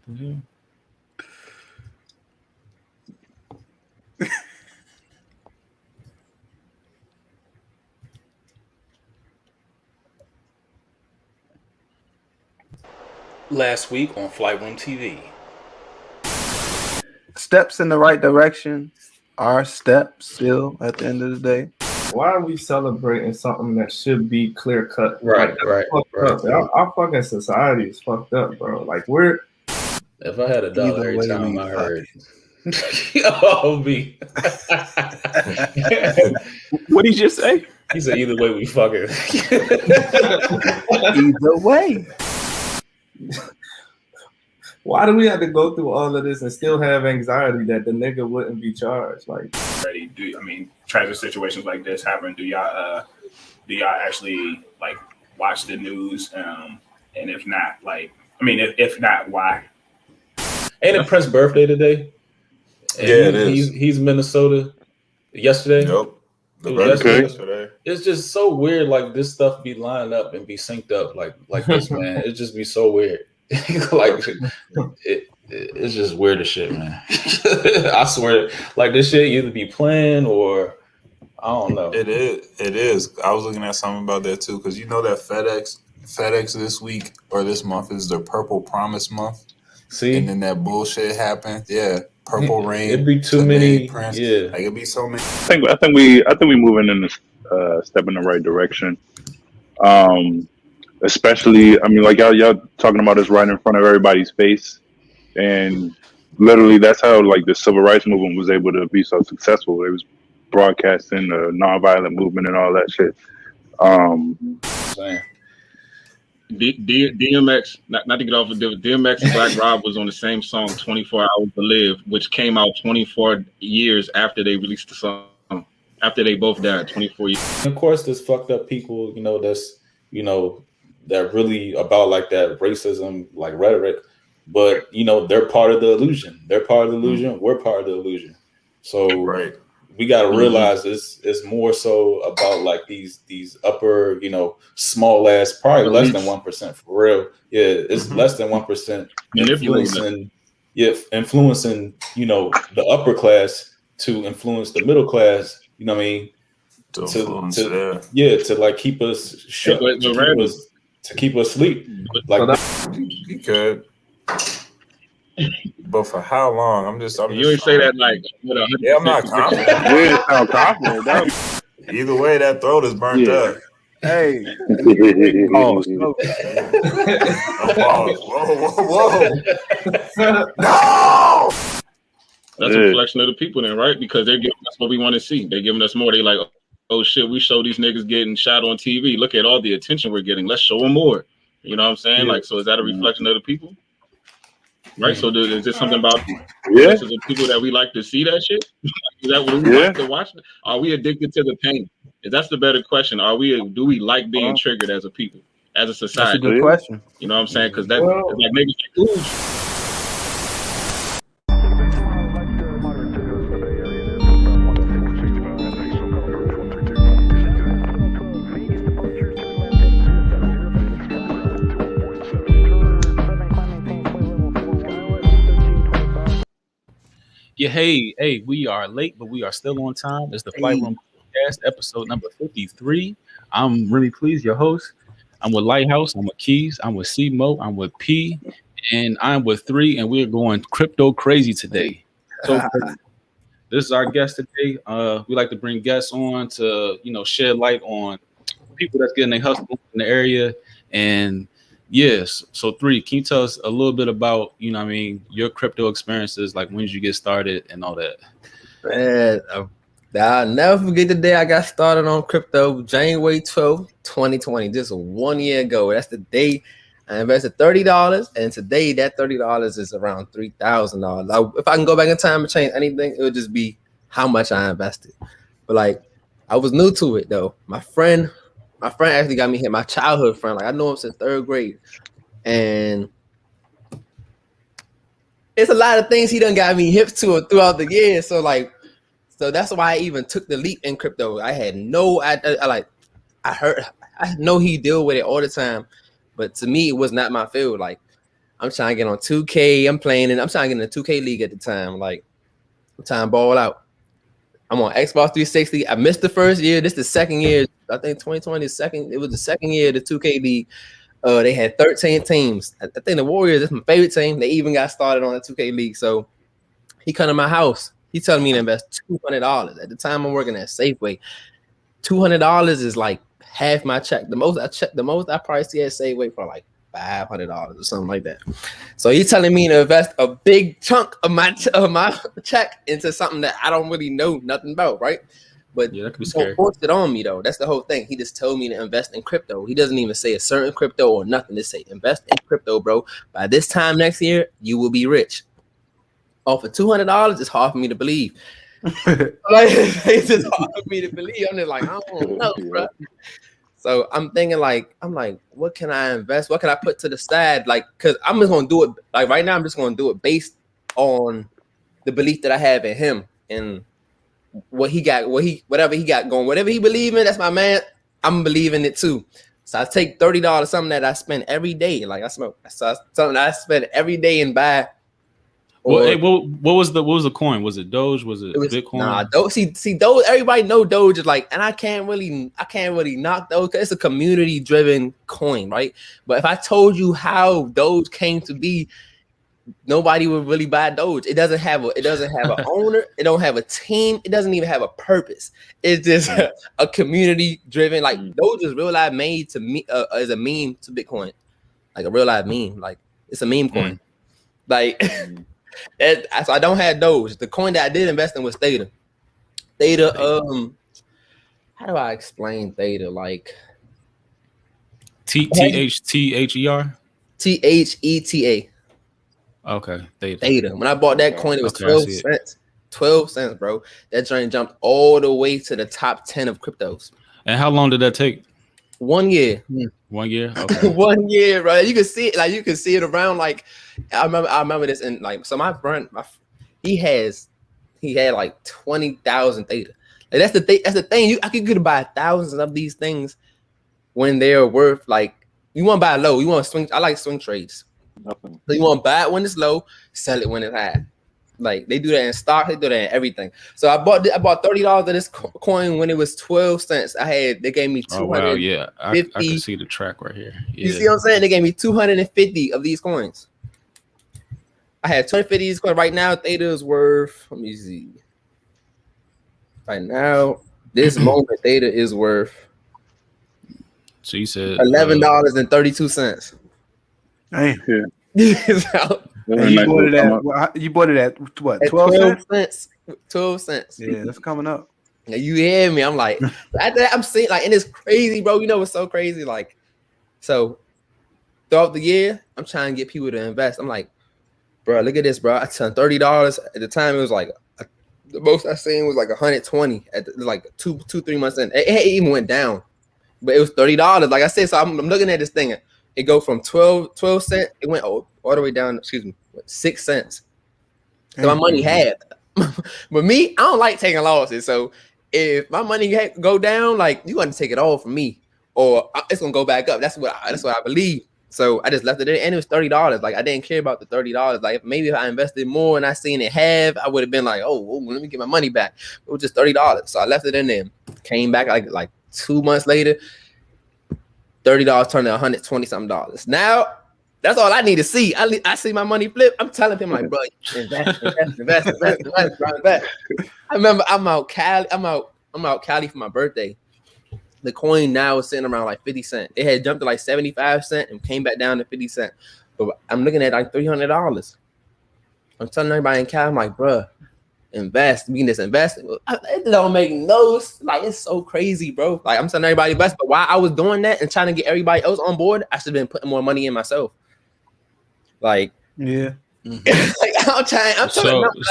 Mm-hmm. Last week on Flight Room TV. Steps in the right direction are steps still at the end of the day. Why are we celebrating something that should be clear cut? Right. Our fucking society is fucked up, bro. Like we're. If I had a dollar Either every way time we I heard, oh me. What did you just say? He said, "Either way we fucking." Either way. Why do we have to go through all of this and still have anxiety that the nigga wouldn't be charged? Like, Tragic situations like this happen? Do y'all actually like watch the news? And if not, if not, why? Ain't it Prince's birthday today? And it is. He's Minnesota. Yesterday. Yep. Yesterday. It's just so weird. Like this stuff be lined up and be synced up like this, man. It just be so weird. Like it's just weird as shit, man. I swear, like this shit either be planned or I don't know. It is. I was looking at something about that too, because you know that FedEx this week or this month is the Purple Promise month. See, and then that bullshit happened. Yeah, Purple Rain. It'd be too many. Prince. Yeah, like it'd be so many. I think we moving in a step in the right direction. Especially, I mean, like y'all talking about this right in front of everybody's face, and literally that's how like the civil rights movement was able to be so successful. It was broadcasting the nonviolent movement and all that shit. DMX, not to get off of DMX and Black Rob was on the same song, 24 Hours to Live, which came out 24 years after they released the song. After they both died, 24 years. Of course, there's fucked up people, that really about like that racism, like rhetoric, but they're part of the illusion. They're part of the illusion. Mm-hmm. We're part of the illusion. So we got to realize it's more so about like these upper, small ass, probably less than 1% for real. Yeah, it's less than 1% influencing, the upper class to influence the middle class. You know what I mean? To like keep us shut, to keep us asleep. Like you could. But for how long? I'm just you ain't say that like. I'm not confident. You didn't sound confident. Either way, that throat is burnt up. Hey. Whoa. No! That's a reflection of the people then, right? Because they're giving us what we want to see. They're giving us more. They like, oh shit, we show these niggas getting shot on TV. Look at all the attention we're getting. Let's show them more. You know what I'm saying? Yeah. Like, so is that a reflection of the people? Right. So is this something about the people that we like to see that shit? Is that what we like to watch? Are we addicted to the pain? That's the better question. Do we like being triggered as a people, as a society? That's a good question. You know what I'm saying? Because that like maybe Yeah, hey, we are late, but we are still on time. It's the Flight Room Podcast, episode number 53. I'm Remy Please, your host. I'm with Lighthouse, I'm with Keys, I'm with C-Mo, I'm with P, and I'm with 3, and we're going crypto crazy today. So this is our guest today. We like to bring guests on to, shed light on people that's getting their hustle in the area. And yes, so 3, can you tell us a little bit about, your crypto experiences, like when did you get started and all that? Man, I'll never forget the day I got started on crypto, January 12th, 2020, just 1 year ago. That's the day I invested $30, and today that $30 is around $3,000. If I can go back in time and change anything, it would just be how much I invested. But like, I was new to it though. My friend actually got me hit, my childhood friend. Like I know him since 3rd grade. And it's a lot of things he done got me hip to throughout the years. So that's why I even took the leap in crypto. I had no I know he deal with it all the time, but to me it was not my field. Like I'm trying to get on 2K. I'm trying to get in a 2K league at the time. Like, I'm trying to ball out. I'm on Xbox 360. I missed the first year. This is the second year. I think 2020 is second. It was the second year of the 2K league. They had 13 teams. I think the Warriors is my favorite team. They even got started on the 2K league. So he come to my house. He telling me to invest $200. At the time, I'm working at Safeway. $200 is like half my check. The most I probably see at Safeway for like $500 or something like that. So he's telling me to invest a big chunk of my check into something that I don't really know nothing about, right? But yeah, that could be don't scary. force it on me though. That's the whole thing. He just told me to invest in crypto. He doesn't even say a certain crypto or nothing. Just say invest in crypto, bro. By this time next year, you will be rich. Off of $200, it's hard for me to believe. Like, it's just hard for me to believe. I'm just like, I don't know, bro. So I'm thinking I'm like, what can I invest? What can I put to the side? Like, cause I'm just gonna do it. Like right now, I'm just gonna do it based on the belief that I have in him and what he got, whatever he got going, whatever he believe in. That's my man. I'm believing it too. So I take $30, something that I spend every day. Like something I spend every day and buy. Well, hey, what was the coin? Was it Doge? Was it Bitcoin? Nah, Doge. See, Doge. Everybody know Doge is like, and I can't really knock Doge because it's a community driven coin, right? But if I told you how Doge came to be, nobody would really buy Doge. It doesn't have an owner. It don't have a team. It doesn't even have a purpose. It's just a community driven. Like Doge is real life made to me as a meme to Bitcoin, like a real life meme. Like it's a meme coin. Like. So I don't have Doge. The coin that I did invest in was Theta. Theta. How do I explain Theta? Like THER? THETA. Okay, Theta. When I bought that coin, it was 12 cents. 12 cents, bro. That joint jumped all the way to the top 10 of cryptos. And how long did that take? 1 year. 1 year. Okay. 1 year, bro. You can see it. Like you can see it around. Like I remember this. And like, so my friend, he had like 20,000 Theta. Like that's the thing. That's the thing. I could buy thousands of these things when they're worth like. You want to buy low. You want to swing. I like swing trades. So you want to buy it when it's low, sell it when it's high. Like they do that in stock, they do that in everything. So I bought $30 of this coin when it was 12 cents. They gave me 200. Oh wow, yeah, I can see the track right here. Yeah. You see what I'm saying? They gave me 250 of these coins. I had 250 of these coins. Right now, Theta is worth. Let me see. Right now, this moment, Theta is worth. So you said $11.32. Hey. So, you bought it at what? 12 cents. 12 cents. Yeah, that's coming up. You hear me? I'm like, I'm seeing like, and it's crazy, bro. You know what's so crazy? Like, so throughout the year, I'm trying to get people to invest. I'm like, bro, look at this, bro. I turned $30 at the time. It was like the most I seen was like 120 at like 2-3 months in. It even went down, but it was $30. Like I said, so I'm looking at this thing. It go from 12 cents. It went all the way down. 6 cents. So my money halved. But me, I don't like taking losses. So if my money go down, like you want to take it all from me, or it's gonna go back up. That's what I believe. So I just left it in, and it was $30. Like I didn't care about the $30. Like maybe if I invested more and I seen it halve, I would have been like, oh, let me get my money back. It was just $30. So I left it in there. Came back like 2 months later. $30 turned to $120 something. Now that's all I need to see. I see my money flip. I'm telling him like, bro, invest. I remember I'm out Cali for my birthday. The coin now is sitting around like 50 cents. It had jumped to like 75 cents and came back down to 50 cents. But I'm looking at like $300. I'm telling everybody in Cali, I'm like, bro, invest. We can just invest. It don't make no, like it's so crazy, bro. Like I'm telling everybody invest, but while I was doing that and trying to get everybody else on board, I should have been putting more money in myself. Like, yeah. Like, I'm trying.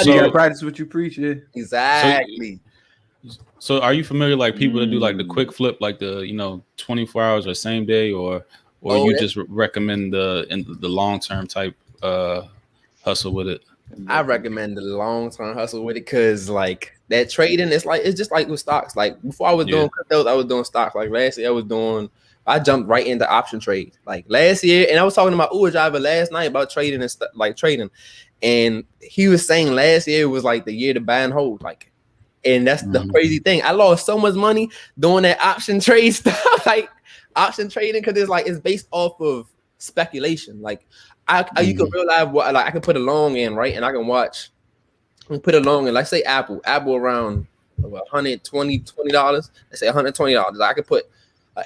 You gotta practice what you preach. Yeah. Exactly. So are you familiar like people that do like the quick flip, like the 24 hours or same day, or you just recommend the long term type hustle with it? I recommend the long term hustle with it because like that trading, it's just like with stocks. Like before I was doing cryptos, I was doing stocks. Like last year I was doing I jumped right into option trade like last year, and I was talking to my Uber driver last night about trading and stuff, like trading, and he was saying last year was like the year to buy and hold, like, and that's the crazy thing. I lost so much money doing that option trade stuff, like option trading, because it's based off of speculation. Like you can realize what, like I can put a long in, right, and I can watch. I put a long in, like say Apple around $120. Let's say $120. I could put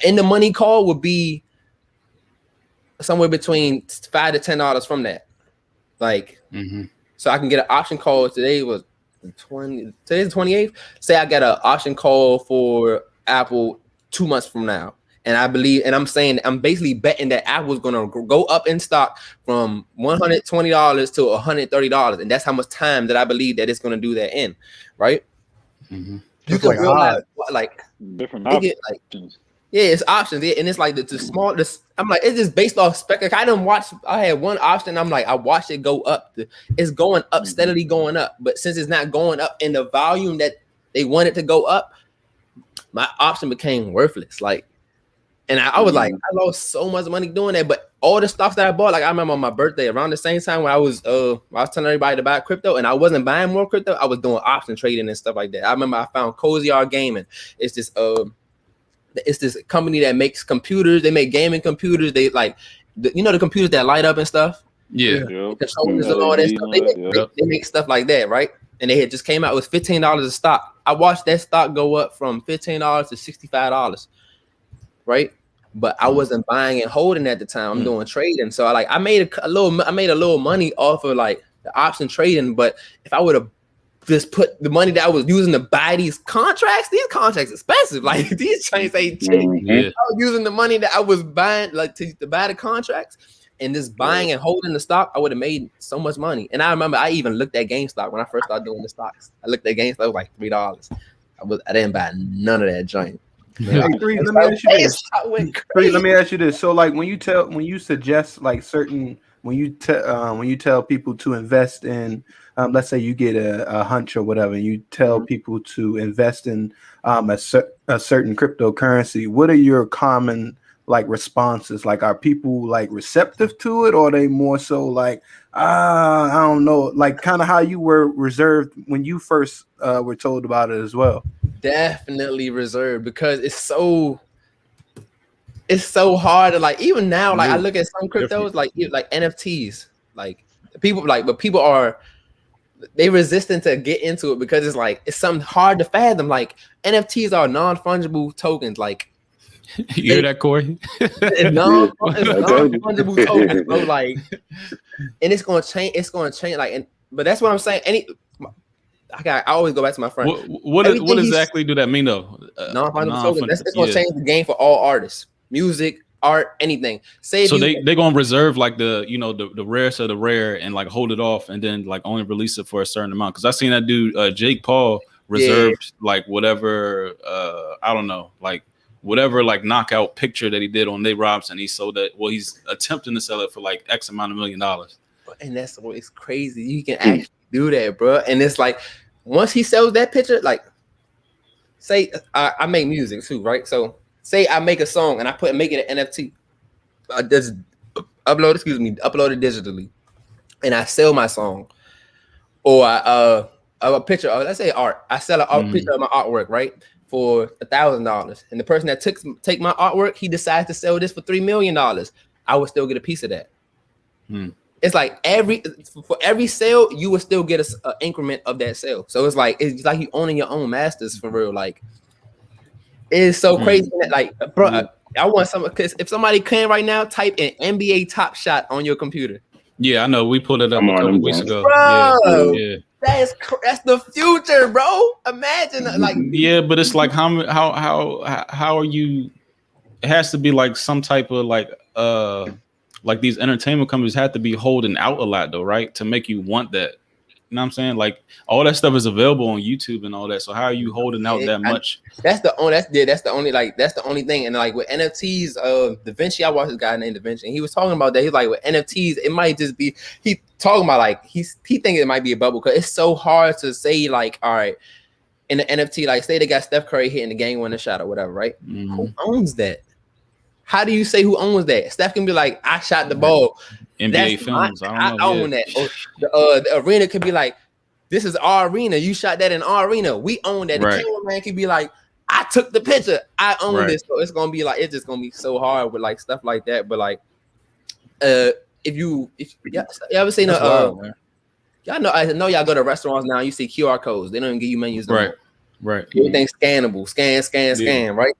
in the money call would be somewhere between $5 to $10 from that. Like, so I can get an option call. Today was today's the 28th. Say I get an option call for Apple 2 months from now. And I believe, and I'm saying, I'm basically betting that Apple's gonna go up in stock from $120 to $130, and that's how much time that I believe that it's gonna do that in, right? You can realize like different options. Yeah, it's options, and it's like the small. I'm like, it's just based off spec. Like, I had one option. I'm like, I watched it go up. It's going up, steadily going up. But since it's not going up in the volume that they wanted to go up, my option became worthless. Like. And I was like, I lost so much money doing that. But all the stocks that I bought, like I remember on my birthday, around the same time when I was telling everybody to buy crypto, and I wasn't buying more crypto, I was doing option trading and stuff like that. I remember I found Cozy R Gaming. It's this company that makes computers. They make gaming computers. They like, the computers that light up and stuff. Yeah. Controllers and all that stuff. They make stuff like that, right? And they had just came out with $15 a stock. I watched that stock go up from $15 to $65, right? But I wasn't buying and holding at the time. I'm doing trading, so I made a little money off of like the option trading. But if I would have just put the money that I was using to buy these contracts expensive. Like these chains ain't cheap. I was using the money that I was buying, like to buy the contracts, and just buying and holding the stock, I would have made so much money. And I remember I even looked at GameStop when I first started doing the stocks. I looked at GameStop, it was like $3. I didn't buy none of that joint. Hey, Three, let me ask you this. Three, let me ask you this. So, like, when you suggest like certain, when you tell people to invest in, let's say you get a hunch or whatever, and you tell people to invest in a certain cryptocurrency, what are your common like responses? Like, are people like receptive to it, or are they more so like, I don't know, like kind of how you were reserved when you first were told about it as well? Definitely reserved, because it's so hard to like, even now, like I look at some cryptos like NFTs, like people are resistant to get into it because it's like it's something hard to fathom. Like NFTs are non-fungible tokens, like you hear that, Corey? It's non-fungible tokens, bro. Like, and it's gonna change. Like, but that's what I'm saying. I always go back to my friend. What exactly do that mean though? Non-fungible tokens. That's gonna change the game for all artists, music, art, anything. They're gonna reserve like the rarest of the rare and like hold it off and then like only release it for a certain amount. Because I seen that dude Jake Paul reserved like whatever I don't know, like whatever like knockout picture that he did on Nate Robinson. He sold that. Well, he's attempting to sell it for like X amount of $1 million. And that's what it's crazy. You can actually do that, bro. And it's like once he sells that picture, like say I make music too, right? So say I make a song and I make it an NFT. I just upload it digitally, and I sell my song, or a picture of, let's say, art. I sell a picture of my artwork, right, for $1,000, and the person that take my artwork, he decides to sell this for $3 million. I would still get a piece of that. It's like for every sale, you will still get an increment of that sale. So it's like you owning your own masters for real. Like it's so crazy. That, like, bro, I want some. Because if somebody can right now, type in NBA Top Shot on your computer. Yeah, I know. We pulled it up a couple weeks ago. Bro, yeah. That's the future, bro. Imagine like. Yeah, but it's like how are you? It has to be like some type of like these entertainment companies have to be holding out a lot though, right? To make you want that. You know what I'm saying? Like all that stuff is available on YouTube and all that. So how are you holding out that much? That's the only thing. And like with NFTs, Da Vinci, I watched this guy named Da Vinci, and he was talking about that. He's like with NFTs, it might just be he talking about like he thinks it might be a bubble because it's so hard to say like, all right, in the NFT, like say they got Steph Curry hitting the game winning shot or whatever, right? Who owns that? How do you say who owns that? Steph can be like, I shot the ball. NBA films. I own that. Or the arena could be like, this is our arena. You shot that in our arena. We own that. The cameraman could be like, I took the picture. I own this. So it's gonna be like, it's just gonna be so hard with like stuff like that. But like, if you ever seen y'all know, I know y'all go to restaurants now. You see QR codes. They don't even give you menus. Right. Everything's scannable. Scan. Right.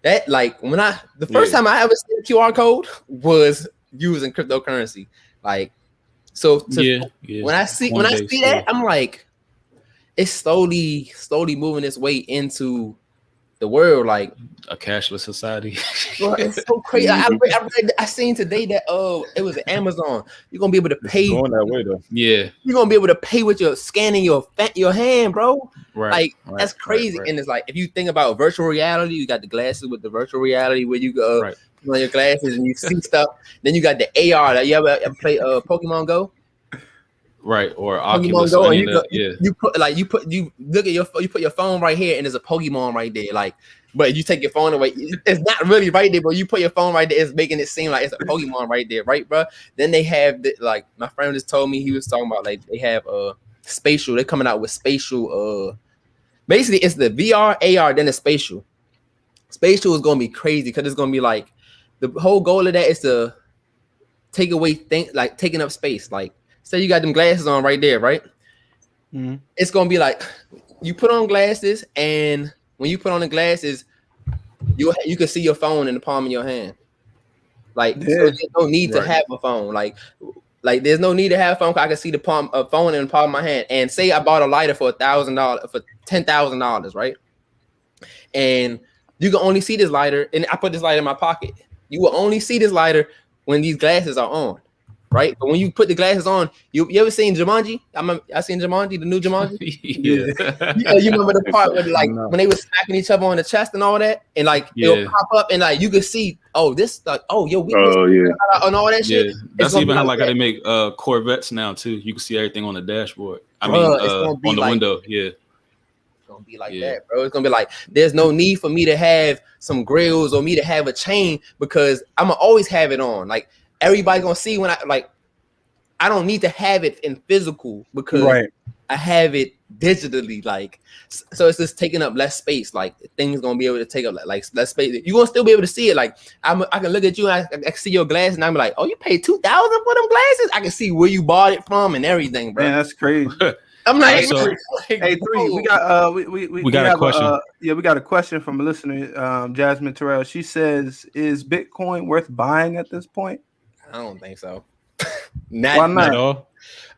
That like the first time I ever seen a QR code was using cryptocurrency. Like, so when I see that, I'm like, it's slowly moving its way into the world, like a cashless society. Bro, it's so crazy. I seen today that it was Amazon. You're gonna be able to pay going that way though. Yeah, you're gonna be able to pay with your scanning your hand, bro. Right. That's crazy. And it's like if you think about virtual reality, you got the glasses with the virtual reality where you go put on your glasses and you see stuff. Then you got the AR. That you ever play Pokemon Go? Right, or Pokemon Go, and you put your phone right here, and there's a Pokemon right there. Like, but you take your phone away, it's not really right there, but you put your phone right there, it's making it seem like it's a Pokemon right there, right, bro? Then they have like my friend just told me, he was talking about like they have spatial. They're coming out with spatial. Basically, it's the VR, AR, then the spatial. Spatial is gonna be crazy because it's gonna be like the whole goal of that is to take away like taking up space, like. Say you got them glasses on right there, right? Mm-hmm. It's gonna be like you put on glasses, and when you put on the glasses, you can see your phone in the palm of your hand. Like so there's no need to have a phone. Like there's no need to have a phone. I can see the phone in the palm of my hand. And say I bought a lighter for $1,000 for $10,000, right? And you can only see this lighter, and I put this lighter in my pocket. You will only see this lighter when these glasses are on. Right, but when you put the glasses on, you ever seen Jumanji? I seen Jumanji, the new Jumanji. You remember the part where like when they were smacking each other on the chest and all that, and like it'll pop up and like you could see, this like and all that shit. Yeah. That's even how they make Corvettes now too. You can see everything on the dashboard. I mean, on the window. Yeah, it's gonna be like that, bro. It's gonna be like there's no need for me to have some grills or me to have a chain because I'm gonna always have it on, like. Everybody's gonna see when I don't need to have it in physical because I have it digitally, like so it's just taking up less space. Like things gonna be able to take up like less space. You're gonna still be able to see it. Like I can look at you and I can see your glasses and I'm like, oh, you paid $2,000 for them glasses? I can see where you bought it from and everything, bro. Man, that's crazy. I'm like, hey, Three, we got we got a question. We got a question from a listener, Jasmine Terrell. She says, "Is Bitcoin worth buying at this point?" I don't think so. Why not? At all?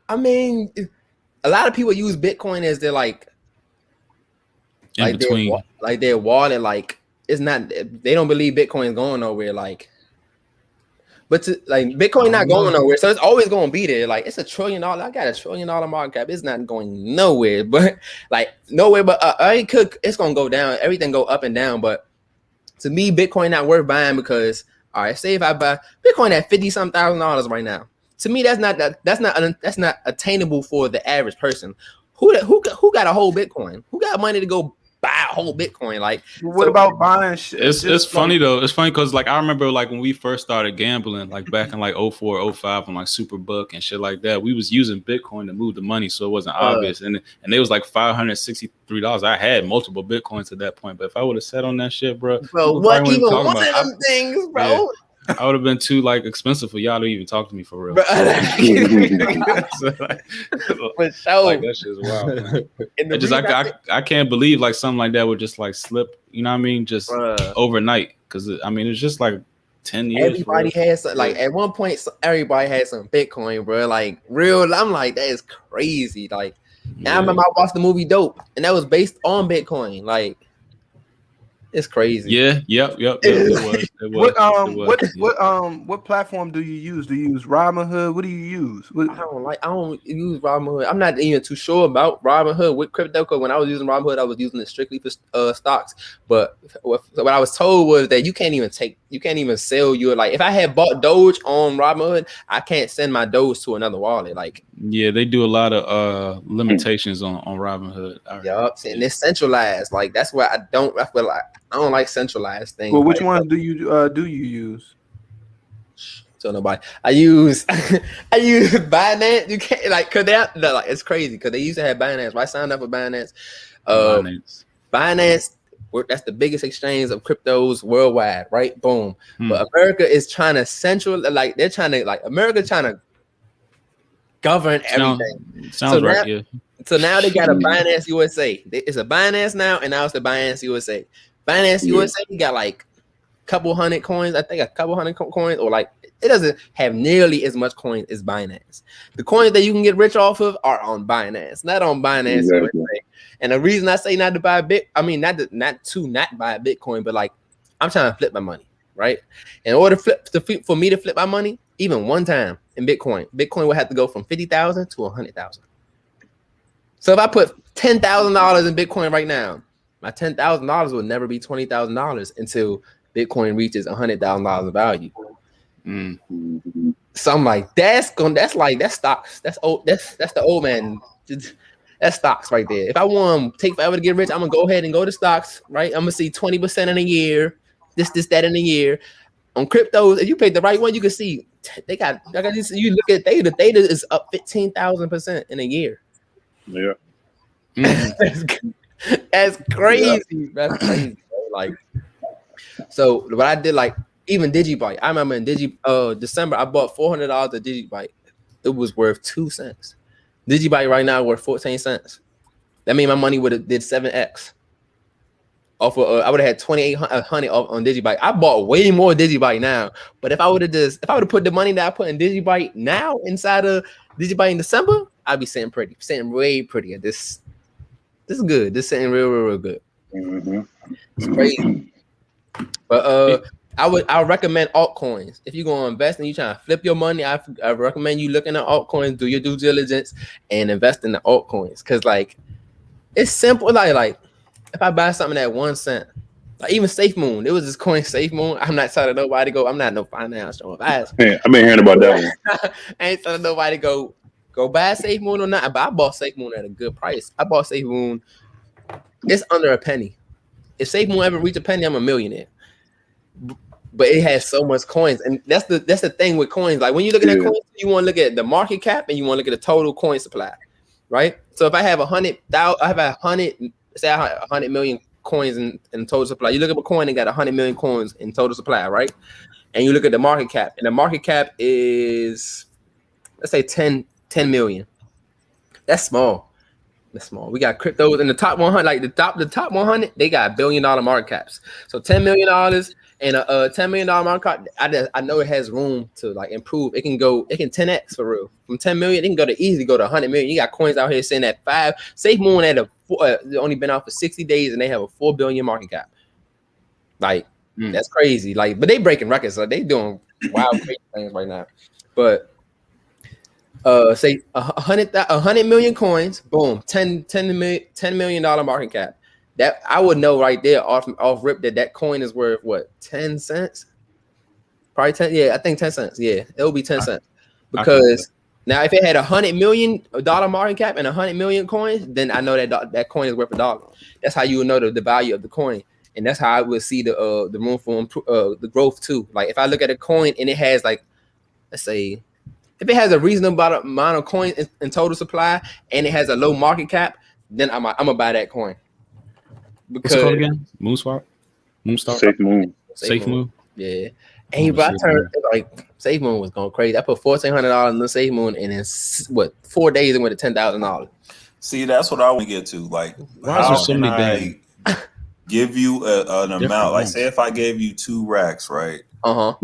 I mean, a lot of people use Bitcoin as their like in between, like their wallet. Like it's not. They don't believe Bitcoin is going nowhere. Like, but Bitcoin not going nowhere, so it's always going to be there. Like it's $1 trillion. I got $1 trillion market cap. It's not going nowhere, but like nowhere. But it's going to go down. Everything go up and down. But to me, Bitcoin not worth buying because. All right, say if I buy Bitcoin at $50-some thousand right now, to me that's not attainable for the average person. Who got a whole Bitcoin? Who got money to go buy a whole Bitcoin? Like, what about buying shit? It's funny though. It's funny because like I remember like when we first started gambling, like back in like 04, 05 on like Superbook and shit like that, we was using Bitcoin to move the money, so it wasn't obvious. And it was like $563. I had multiple Bitcoins at that point, but if I would have sat on that shit, bro, what even one of them things, bro? Yeah. I would have been too like expensive for y'all to even talk to me for real. For sure. Like that shit is wild. I can't believe like something like that would just like slip. You know what I mean? Just overnight. Because I mean it's just like 10 years. Everybody has like at one point everybody had some Bitcoin, bro. Like real. I'm like that is crazy. Like I remember I watched the movie Dope, and that was based on Bitcoin. Like. It's crazy. Yeah. Yep. It was. What platform do you use? Do you use Robinhood? What do you use? I don't use Robinhood. I'm not even too sure about Robinhood with crypto. Because when I was using Robinhood, I was using it strictly for stocks. But what I was told was that you can't even sell your like. If I had bought Doge on Robinhood, I can't send my Doge to another wallet. Like Yeah, they do a lot of limitations on Robinhood. Yup, and it's centralized. Like that's why I feel like I don't like centralized things. Well, which like, ones do you use? So nobody. I use Binance. You can't like cause like it's crazy because they used to have Binance. I signed up for Binance. Binance. That's the biggest exchange of cryptos worldwide, right? Boom. But America is trying to America trying to govern everything. Sounds right. Yeah. So now they got a Binance USA. It's a Binance now, and now it's the Binance USA. Binance USA got like a couple hundred coins. I think a couple hundred coins, or like it doesn't have nearly as much coins as Binance. The coins that you can get rich off of are on Binance, not on Binance USA. And the reason I say not to buy not buy Bitcoin, but like I'm trying to flip my money, right? In order for me to flip my money, even one time in Bitcoin will have to go from 50,000 to 100,000. So if I put $10,000 in Bitcoin right now, my $10,000 will never be $20,000 until Bitcoin reaches $100,000 of value. So I'm like, that's stocks. That's the old man. That's stocks right there. If I want to take forever to get rich, I'm gonna go ahead and go to stocks, right? I'm gonna see 20% in a year, this, that in a year. On cryptos, if you pick the right one, you can see they got this. You look at the data is up 15,000% in a year. Yeah. That's crazy. That's crazy. Like, so what I did, like even Digibyte, I remember in December, I bought $400 of Digibyte. It was worth 2 cents. Digibyte right now worth 14 cents. That means my money would have did 7x. Off of, I would have had 2,800 on Digibyte. I bought way more Digibyte now. But if I would have put the money that I put in Digibyte now inside of Digibyte in December, I'd be sitting way prettier. This is good. This sitting real good. It's crazy. But I would recommend altcoins. If you're gonna invest and you're trying to flip your money, I recommend you looking at altcoins, do your due diligence, and invest in the altcoins. Cause like it's simple. Like if I buy something at 1 cent, like even SafeMoon, there was this coin SafeMoon. I'm not telling nobody to go. I'm not no financial advisor. Yeah, I've been hearing about that one. I ain't telling nobody to go buy SafeMoon or not. But I bought SafeMoon at a good price. I bought SafeMoon. It's under a penny. If SafeMoon ever reach a penny, I'm a millionaire. But it has so much coins, and that's the thing with coins. Like when you're looking at coins, you want to look at the market cap and you want to look at the total coin supply, right? So if I have 100 million coins in total supply. You look at a coin and got 100 million coins in total supply, right? And you look at the market cap, and the market cap is, let's say 10 million. That's small. That's small. We got cryptos in the top 100, like the top 100, they got $1 billion market caps. So $10 million and a $10 million market cap, I know it has room to like improve. It can 10x for real. From 10 million, it can easily go to 100 million. You got coins out here saying at 5. SafeMoon had only been out for 60 days and they have a 4 billion market cap. Like that's crazy. Like, but they breaking records. So they doing wild crazy things right now. But say 100 million coins, boom, $10 million market cap. That I would know right there off rip that coin is worth what, 10 cents? Probably 10. Yeah, I think 10 cents. Yeah, it'll be 10 cents. Because now if it had $100 million market cap and 100 million coins, then I know that coin is worth $1. That's how you would know the value of the coin. And that's how I would see the room for the growth too. Like if I look at a coin and it has like, let's say, if it has a reasonable amount of coins in total supply and it has a low market cap, then I'm gonna buy that coin. Because what's it called again? Moonswap? Moonstar? SafeMoon. Yeah. Hey, bro, I turned like SafeMoon was going crazy. I put $1,400 in the SafeMoon, and in 4 days it went to $10,000. See, that's what I want to get to. Like, how can I give you an amount? Like, say if I gave you 2 racks, right? Where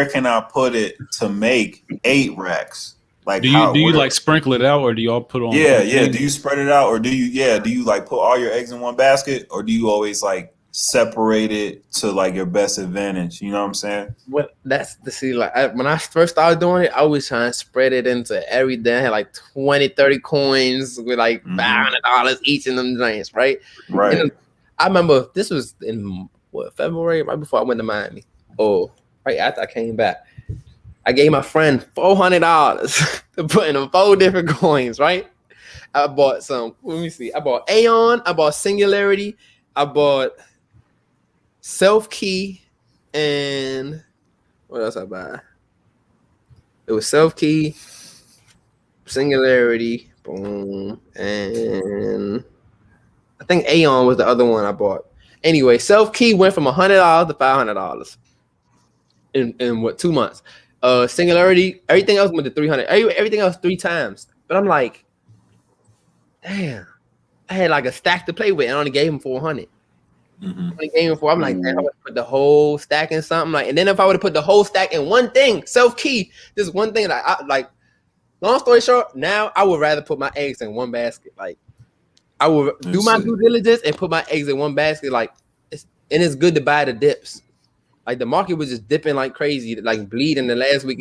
can I put it to make 8 racks? Like, do you like sprinkle it out, or do you all put on? Yeah. Do you spread it out, or do you like put all your eggs in one basket, or do you always like separate it to like your best advantage? You know what I'm saying? Well, that's the see. Like when I first started doing it, I was trying to spread it into everything. I had like 20-30 coins with like $500 each in them joints, right? Right. And I remember this was in February, right before I went to Miami. Oh, right after I came back. I gave my friend $400 to put in 4 different coins, right? I bought some. Let me see. I bought Aeon. I bought Singularity. I bought Self Key, and what else I buy? It was Self Key, Singularity, boom, and I think Aeon was the other one I bought. Anyway, Self Key went from $100 to $500 in what 2 months. Singularity, everything else went to $300. Everything else 3 times. But I'm like, damn, I had like a stack to play with, and I only gave him $400. I'm like, damn, I would put the whole stack in something like, and then if I would have put the whole stack in one thing, Self Key, this one thing that I like. Long story short, now I would rather put my eggs in one basket. Like, I would do my due diligence and put my eggs in one basket. Like, it's good to buy the dips. Like the market was just dipping like crazy, like bleeding the last week.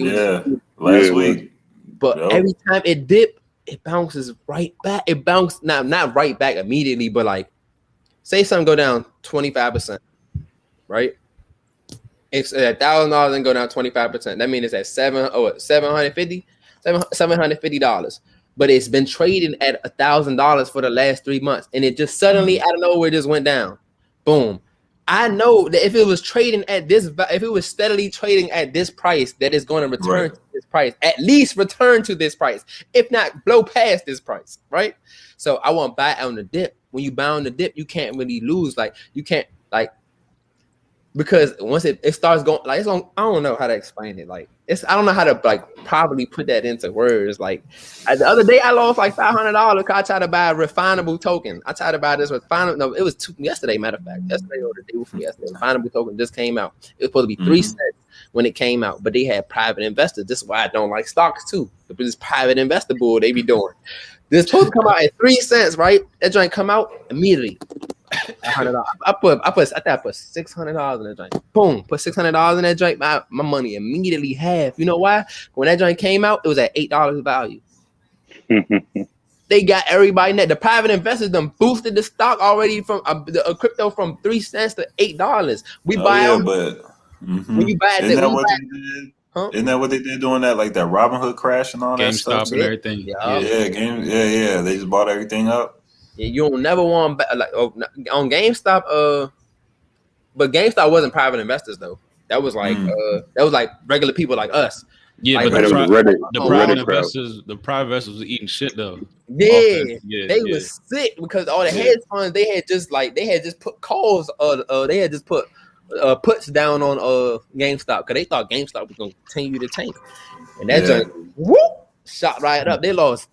Last week. But every time it dipped, it bounces right back. It bounced not right back immediately, but like say something go down 25%, right? It's $1,000 and go down 25%. That means it's at $750. But it's been trading at $1,000 for the last 3 months, and it just suddenly out of nowhere just went down. Boom. I know that if it was trading at this, if it was steadily trading at this price, that is going to return to this price, at least return to this price, if not blow past this price, right? So I want to buy on the dip. When you buy on the dip, you can't really lose. Like you can't like, because once it starts going, like it's on, I don't know how to explain it. Like I don't know how to like probably put that into words. Like the other day I lost like $500 because I tried to buy a refinable token. I tried to buy this refinable. No, it was yesterday. Matter of fact, yesterday or the day before yesterday, refinable token just came out. It was supposed to be 3 cents when it came out, but they had private investors. This is why I don't like stocks too. This private investor bull they be doing. This supposed to come out at 3 cents, right? That joint come out immediately. $100. I think I put $600 in that joint. Boom, put $600 in that joint. My money immediately half. You know why? When that joint came out, it was at $8 value. They got everybody net. The private investors them boosted the stock already from the crypto from 3 cents to $8. We buy out. But when you buy it, isn't that what they did doing that like that Robinhood crash and all that stuff? GameStop and everything. Yeah. They just bought everything up. Yeah, you don't never want like on GameStop. But GameStop wasn't private investors though. That was like regular people like us. Yeah, like, but the private investors was eating shit though. Yeah, they was sick because all the hedge funds they had just put calls. They had just put puts down on GameStop because they thought GameStop was gonna continue to tank, and that just shot right up. They lost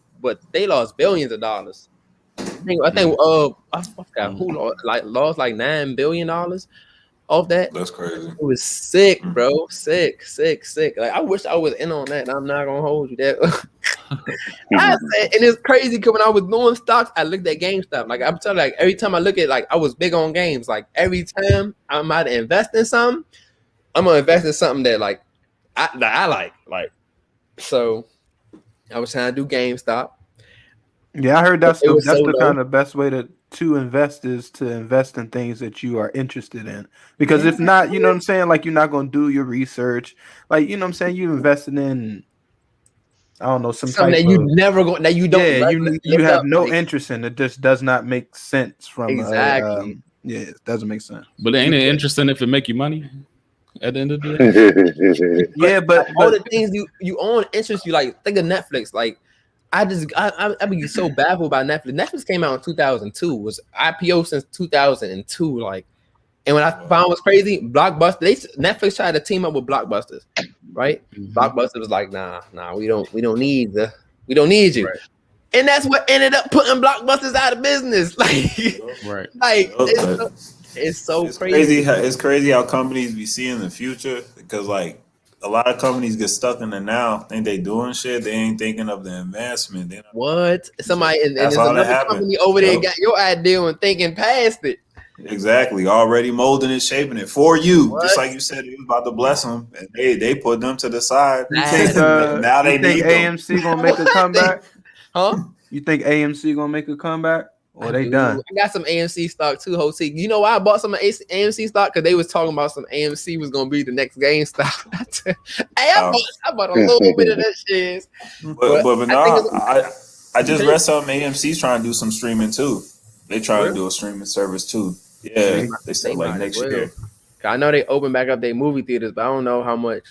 billions of dollars. I think I forgot who lost like $9 billion off that. That's crazy. It was sick, bro. Sick. Like I wish I was in on that. And I'm not gonna hold you that. And it's crazy because when I was doing stocks, I looked at GameStop. Like I'm telling you, like every time I look at, like I was big on games. Like every time I'm about to invest in something, I'm gonna invest in something that like I like. Like so, I was trying to do GameStop. Yeah, I heard that's the kind of best way to invest is to invest in things that you are interested in. Because if not, you know what I'm saying? Like you're not going to do your research. Like, you know what I'm saying? You invested in, I don't know, something that you never go, that you don't. Yeah, you have no interest in. It just does not make sense from exactly. It doesn't make sense. But ain't it interesting if it make you money at the end of the day? Yeah, but all the things you own interest you, like think of Netflix. Like I be so baffled by Netflix. Netflix came out in 2002, was IPO since 2002. Like, and when I found what's crazy, Blockbuster, Netflix tried to team up with Blockbusters, right? Blockbuster was like, nah, we don't need you. Right. And that's what ended up putting Blockbusters out of business. Like, right. Like it's crazy. It's crazy how companies be seeing the future because like a lot of companies get stuck in the now. Think they doing shit. They ain't thinking of the advancement. What? Somebody and there's another company over there got your idea and thinking past it. Exactly. Already molding it, shaping it for you. What? Just like you said, it was about to bless them, and they put them to the side. Now they think AMC gonna make a comeback? Huh? You think AMC gonna make a comeback? Well, they done. I got some AMC stock too, Jose. You know why I bought some AMC stock? Because they was talking about some AMC was gonna be the next GameStop. I bought a little bit of that shit. But I just read something. AMC's trying to do some streaming too. They trying to do a streaming service too. Yeah, they said like next year. I know they open back up their movie theaters, but I don't know how much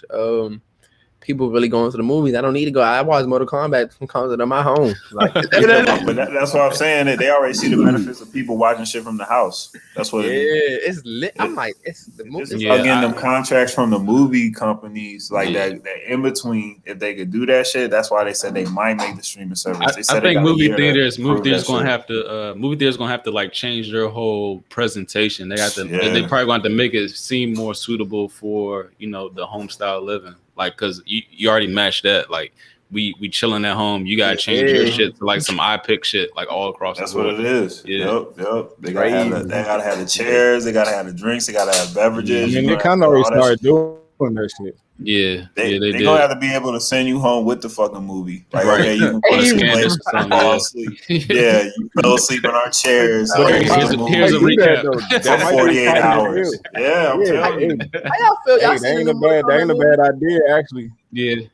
people really going to the movies. I don't need to go. I watch Mortal Kombat from comfort of my home. Like, but that's what I'm saying. That they already see the benefits of people watching shit from the house. That's what. It's lit. I'm like, it's the movie. Getting them contracts from the movie companies like that in between. If they could do that shit, that's why they said they might make the streaming service. I think movie theaters gonna have to like change their whole presentation. They have to. They probably going to make it seem more suitable for the home style living. Like, cause you already matched that. Like, we chilling at home. You gotta change your shit to like some iPic shit, like all across. That's what it is. Yeah. Yep. They gotta have the chairs. They gotta have the drinks. They gotta have beverages. I mean, they kind of already started doing that shit. Yeah, they gonna have to be able to send you home with the fucking movie. Like, okay, you can put a scan fall asleep. Yeah, you fell asleep in our chairs. Here's a recap. For 48 hours. Yeah, I'm telling you. How y'all feel? That ain't a bad idea, actually. Yeah,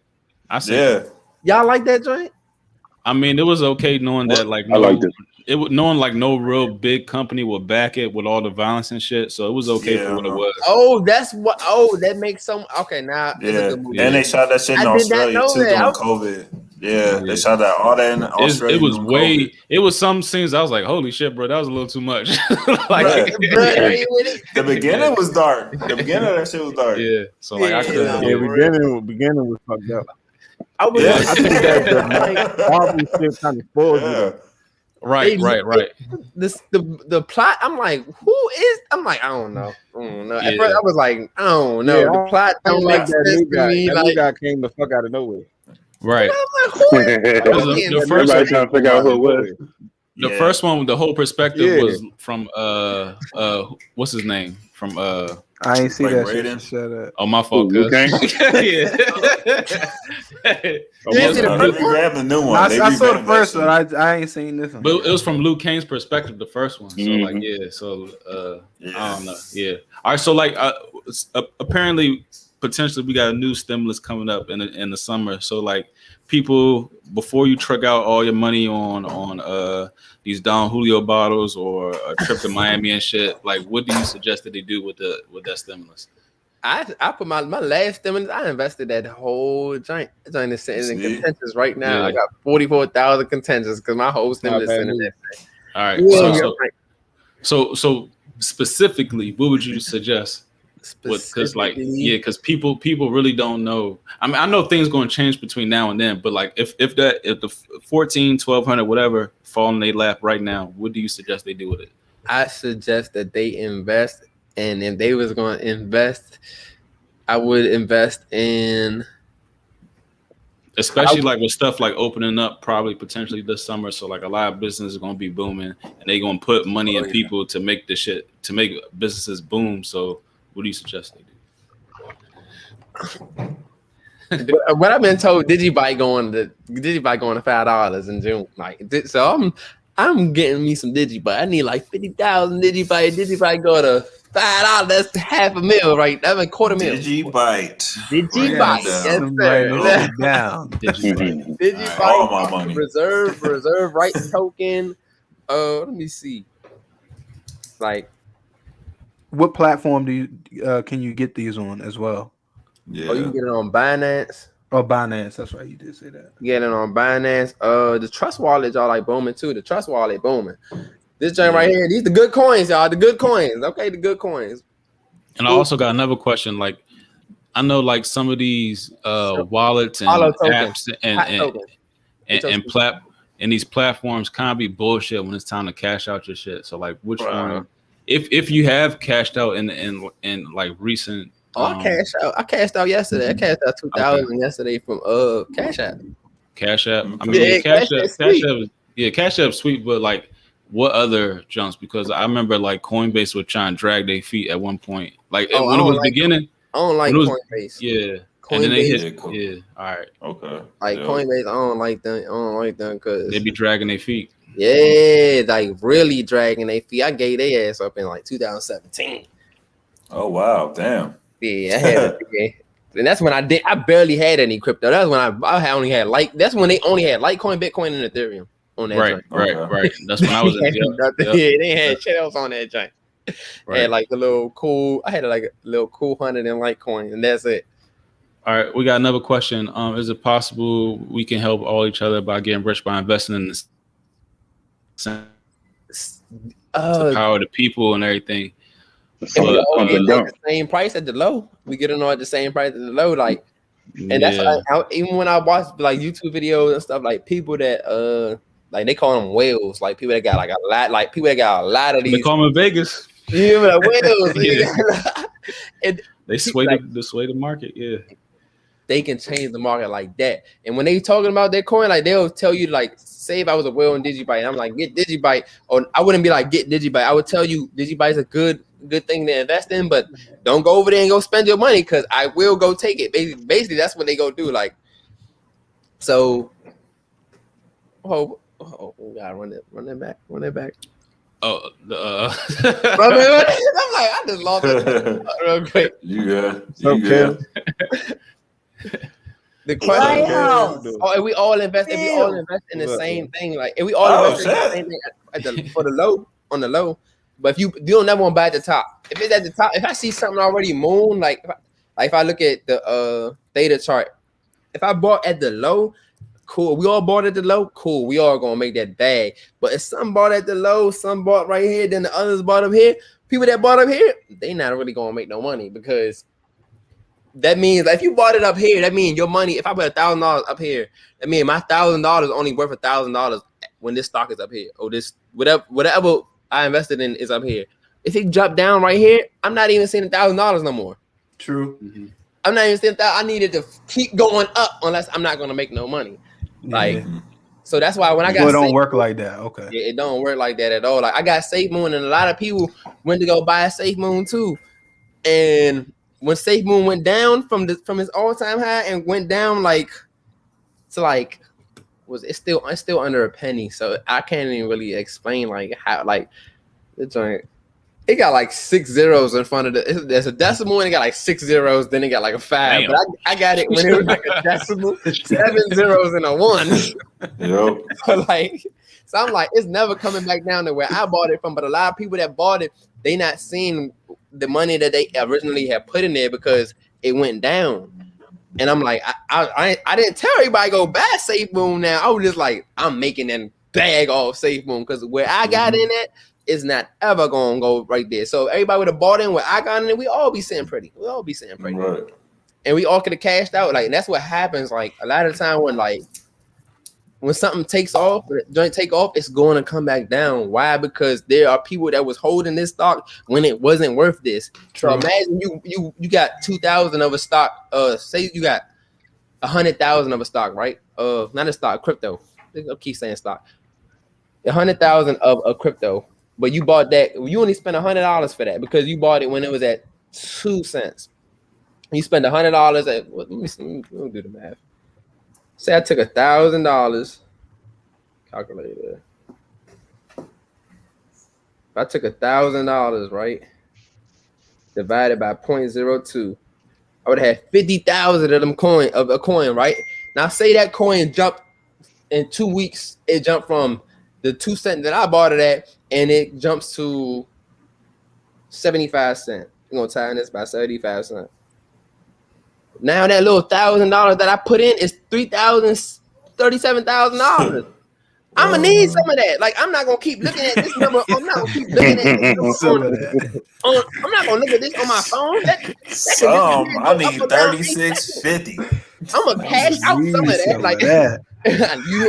I see. Y'all like that joint? I mean, it was okay knowing that like I liked it. It would knowing like no real big company would back it with all the violence and shit. So it was okay for what it was. Oh, that's what. Oh, that makes some. Okay, now it's a good movie. And they shot that shit in Australia too during COVID. Yeah, they shot that all that in Australia. It was way. COVID. It was some scenes I was like, holy shit, bro, that was a little too much. The beginning was dark. The beginning of that shit was dark. Yeah, so like I couldn't. Beginning was fucked up. I think that the Marvel shit kind of spoiled you. Right. The plot. I'm like, who is? I'm like, I don't know. At first, I was like, I don't know. The plot don't make sense to me. That new guy came the fuck out of nowhere. Right. The first one trying to figure out who it was. The first one, the whole perspective was from what's his name? From I ain't see that Raiden. shit. Shut up. Oh, my fault. Liu Kang? Grab the new one. I saw the first one. I ain't seen this one. But it was from Liu Kang's perspective, the first one. So like, I don't know. Yeah. All right. So like, apparently, potentially, we got a new stimulus coming up in the summer. So like, people, before you truck out all your money on these Don Julio bottles or a trip to Miami and shit, like, what do you suggest that they do with that stimulus? I put my last stimulus. I invested that whole joint. Joint is sitting in contentious right now. Yeah. I got 44,000 contentious because my whole stimulus is in that thing. All right. So specifically, what would you suggest? Because like, because people really don't know. I mean, I know things going to change between now and then, but like, if the 14, 1,200, whatever fall in their lap right now, what do you suggest they do with it? I suggest that they invest. And if they was going to invest, I would invest in, especially like with stuff like opening up probably potentially this summer. So like a lot of businesses are going to be booming, and they going to put money in people to make make businesses boom. So what do you suggest they do? What I've been told, Digibyte going to $5 in June. Like, so I'm getting me some Digibyte. I need like 50,000 Digibyte. Digibyte go to $5. That's $500,000 right. That's a $250,000. Digibyte. Yes, sir. Down. Digibyte. All my money. Reserve rights token. Let me see. Like, what platform can you get these on as well? Yeah. Oh, you can get it on Binance. Oh, Binance. That's right. You did say that. Get it on Binance. The Trust Wallet, y'all like booming too. The Trust Wallet booming. This joint right here, these the good coins, y'all. The good coins. Okay, the good coins. And I also got another question. Like, I know like some of these wallets and apps and these platforms kind of be bullshit when it's time to cash out your shit. So like, which one? If you have cashed out in like recent. I cashed out yesterday. I cashed out 2,000 yesterday from Cash App. Cash App. I mean, Cash App sweet, but like, what other jumps? Because I remember like Coinbase would try and drag their feet at one point. Like when it was beginning. I don't like Coinbase. Yeah. Coinbase. And then they hit. Yeah. All right. Okay. Like Coinbase, I don't like them. Because they be dragging their feet. Yeah, like really dragging their feet. I gave their ass up in like 2017. Oh wow, damn. Yeah, I had and that's when I barely had any crypto. That's when I only had that's when they only had Litecoin, Bitcoin, and Ethereum on that joint. Right. That's when I was in Yeah, they had shit else on that joint. Right. I had like a little cool 100 in Litecoin, and that's it. All right, we got another question. Is it possible we can help all each other by getting rich by investing in the power of the people and everything? And we all get like the same price at the low. We get on at the same price at the low, like, and that's even when I watch like YouTube videos and stuff, like people that like they call them whales, like people that got like a lot, like people that got a lot of these. They call them in Vegas. Yeah, like whales. And they sway the market. Yeah. They can change the market like that. And when they talking about their coin, like they'll tell you, like, say if I was a whale in Digibyte, and I'm like, get Digibyte, or I wouldn't be like, get Digibyte. I would tell you Digibyte is a good thing to invest in, but don't go over there and go spend your money because I will go take it. Basically, that's what they go do. Like, so, we gotta run it back. Oh, I'm like, I just lost it real quick. You good? The question is, and we all invest in the same thing. Like, if we all invest in the same thing for the low, on the low. But if you don't never want to buy at the top. If it's at the top, if I see something already moon, like if I look at the theta chart, if I bought at the low, cool. We all bought at the low, cool. We all gonna make that bag. But if some bought at the low, some bought right here, then the others bought up here. People that bought up here, they not really gonna make no money because that means like if you bought it up here, that means your money. If I put $1,000 up here, that means my $1,000 only worth $1,000 when this stock is up here, or this whatever I invested in is up here. If it dropped down right here, I'm not even seeing $1,000 no more. True. Mm-hmm. I'm not even seeing that. I needed to keep going up unless I'm not gonna make no money. Like, so that's why when I got it don't work like that. Okay. Yeah, it don't work like that at all. Like I got SafeMoon, and a lot of people went to go buy a SafeMoon too, and when SafeMoon went down from its all-time high and went down like to like it's still under a penny. So I can't even really explain like how like the joint. It got like 6 zeros in front of there's a decimal and it got like 6 zeros, then it got like a 5. Damn. But I got it when it was like a decimal, 7 zeros and a 1. Yep. So I'm like, it's never coming back down to where I bought it from. But a lot of people that bought it, they not seeing the money that they originally had put in there because it went down. And I'm like, I didn't tell everybody go buy SafeMoon now. I was just like, I'm making that bag off SafeMoon because where I got in it, it's not ever gonna go right there. So everybody would have bought in where I got in it, we all be sitting pretty. Right. And we all could have cashed out. Like, and that's what happens. Like a lot of the time when something takes off, joint take off, it's going to come back down. Why? Because there are people that was holding this stock when it wasn't worth this. True. So imagine you got 2,000 of a stock. Say you got 100,000 of a stock, right? Not a stock, crypto. I keep saying stock. 100,000 of a crypto. But you bought that, you only spent $100 for that because you bought it when it was at 2 cents. You spend $100 at, let me do the math. Say I took $1,000, calculator. If I took $1,000, right, divided by 0.02, I would have 50,000 of them of a coin, right? Now say that coin jumped in 2 weeks. It jumped from the 2 cents that I bought it at, and it jumps to 75 cents. We're gonna time this by 75 cents. Now that little $1,000 that I put in is $37,000. I'm gonna need some of that. Like I'm not gonna keep looking at this number. I'm not gonna keep looking at this number I'm not gonna look at this on my phone. I need 36.50. I'm gonna cash out some of that. Like you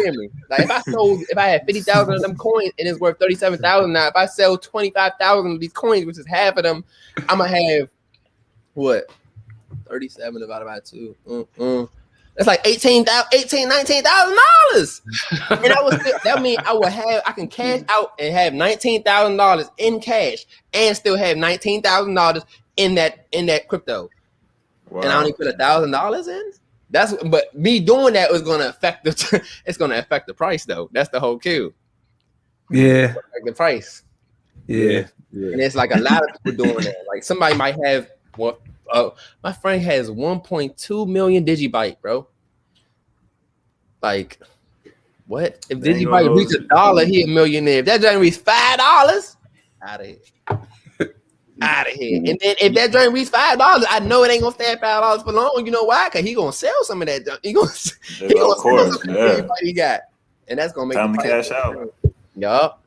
hear me? Like if I had 50,000 of them coins and it's worth 37,000 now, if I sell 25,000 of these coins, which is half of them, I'm gonna have what? 37 divided by 2. That's like $19,000. And that means I can cash out and have $19,000 in cash and still have $19,000 in that crypto. Wow. And I only put $1,000 in. But me doing that is gonna affect it's gonna affect the price though. That's the whole cue. Yeah. Like the price. Yeah. And it's like a lot of people doing that. Like somebody might have what my friend has 1.2 million Digibyte, bro. Like what? If Digibyte reaches $1, he a millionaire. If that joint reaches $5, out of here. Out of here. And then if that joint reaches $5, I know it ain't gonna stay at $5 for long. You know why? Because he gonna sell some of that. He gonna sell some of the he got. And that's gonna make time to cash out. Yup.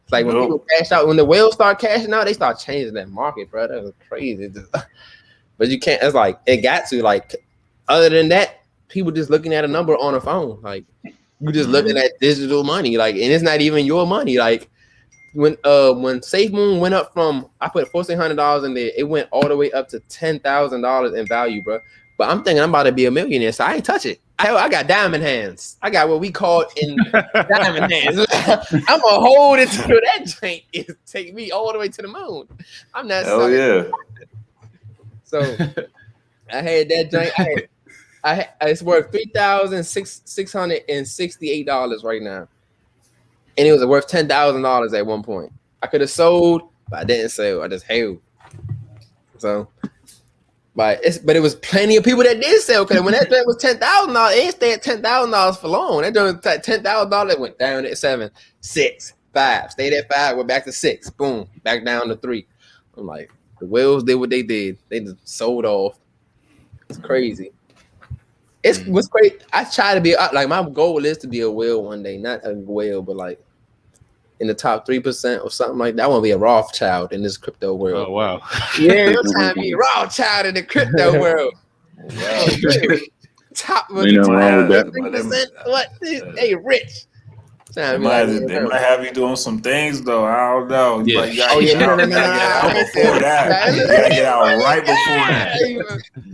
It's like when people cash out, when the whales start cashing out, they start changing that market, bro. That was crazy. But you can't, it's like, it got to, like, other than that, people just looking at a number on a phone. Like, you just looking at digital money, like, and it's not even your money. Like, when SafeMoon went up from, I put $1,400 in there, it went all the way up to $10,000 in value, bro. But I'm thinking I'm about to be a millionaire, so I ain't touch it. I got diamond hands. I got what we call in diamond hands. I'm gonna hold it till that drink is take me all the way to the moon. I'm not. Hell yeah. So I had that drink. It's worth $3,668 right now, and it was worth $10,000 at one point. I could have sold, but I didn't sell. I just held. So. But it was plenty of people that did sell because when that joint was $10,000, it didn't stay at $10,000 for long. That joint was $10,000, went down at 7, 6, 5, stayed at 5, went back to 6, boom, back down to 3. I'm like, the whales did what they did. They just sold off. It's crazy. It's what's great. I try to be like my goal is to be a whale one day, not a whale, but like in the top 3% or something like that. I want to be a Rothschild in this crypto world. Oh wow. Yeah, it's time to be a Rothschild in the crypto world. Wow. Top Ain't nothing wrong with that. 3%. What? They rich. They might have you doing some things though. I don't know. Yeah. Like, you gotta get out before that. You gotta get out right before that.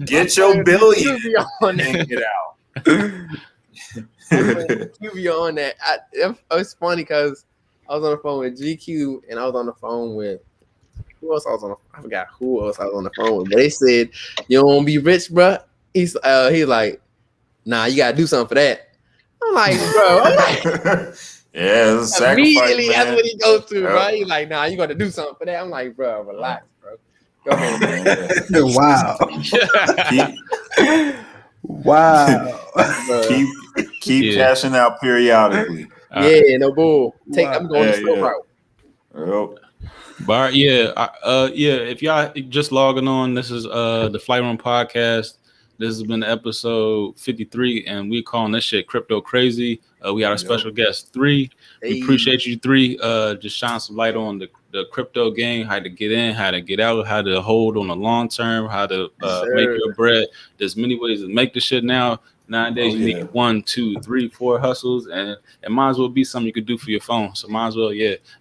Get your billion and get out. You on that. It's funny because I was on the phone with GQ and I was on the phone with who else I was on. I forgot who else I was on the phone with. But they said, "You don't want to be rich, bro." He's like, "Nah, you gotta do something for that." I'm like, bro. Yeah, it's a sacrifice, immediately man. That's what he goes through, right? He's like, "Nah, you got to do something for that." I'm like, bro, relax, bro. Go ahead, man. Wow. Wow. Keep cashing out periodically. Yeah, no bull. I'm going the slow route. Yep. Bar, if y'all just logging on, this is the Flight Room Podcast. This has been episode 53, and we're calling this shit Crypto Crazy. We got a special guest, 3. We appreciate you, 3. Just shine some light on the crypto game, how to get in, how to get out, how to hold on the long term, how to make your bread. There's many ways to make this shit now. Nowadays, you need 1, 2, 3, 4 hustles, and it might as well be something you could do for your phone. So might as well,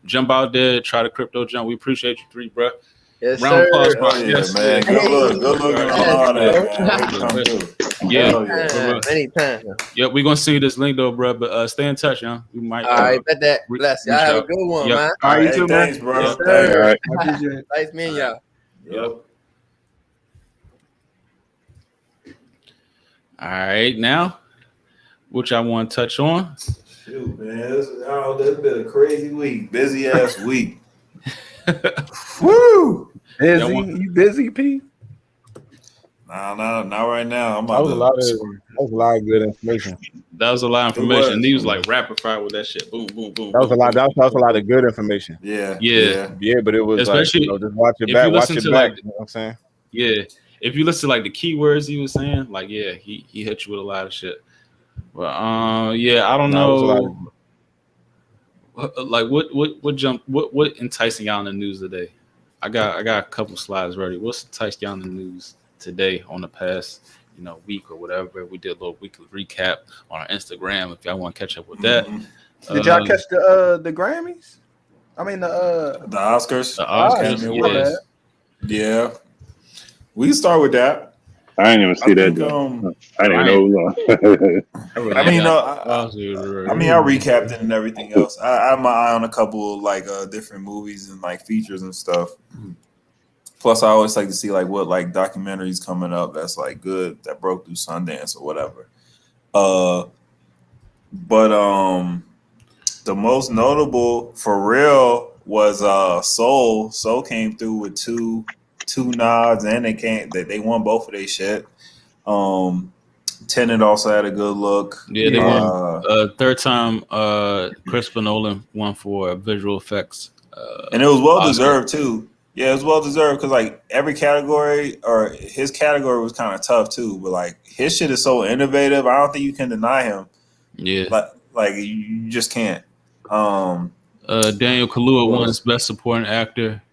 jump out there, try the crypto jump. We appreciate you, 3, bro. Yes, round of applause, bro. Yes, man. Good looking on all that, man. Anytime. Yep, we're gonna see this link though, bro. But stay in touch, y'all. We might. All right, bet that. Bless y'all. Have a good one, man. All right, you too, man. Thanks, bro. Yes, Thanks. sir. Right. Nice meeting y'all. Yep. All right, now, which I want to touch on. Shoot, man, this been a crazy week, busy ass week. Woo! Busy? You busy, P? Nah, not right now. That was a lot of good information. That was a lot of information. And he was like rapid fire with that shit. Boom, boom, boom. That was a lot. That was a lot of good information. Yeah. But it was especially like, just watch it back. Watch it back. You know what I'm saying? Yeah. If you listen to like the keywords he was saying, like he hit you with a lot of shit. But I don't know. Like what enticing y'all in the news today? I got a couple slides ready. What's enticing y'all in the news today on the past week or whatever? We did a little weekly recap on our Instagram. If y'all want to catch up with that. Did y'all catch the Grammys? I mean the Oscars. The Oscars. Yeah. We can start with that. I didn't even see that. I didn't know. I recapped it and everything else. I have my eye on a couple like different movies and like features and stuff. Plus, I always like to see like what like documentaries coming up that's like good that broke through Sundance or whatever. The most notable for real was Soul. Soul came through with two nods, and they won both of their shit. Tenet also had a good look. Yeah, they won third time. Christopher Nolan won for visual effects, and it was well deserved too. Yeah, it was well deserved because like every category or his category was kind of tough too. But like his shit is so innovative, I don't think you can deny him. Yeah, like you just can't. Daniel Kaluuya won Best Supporting Actor.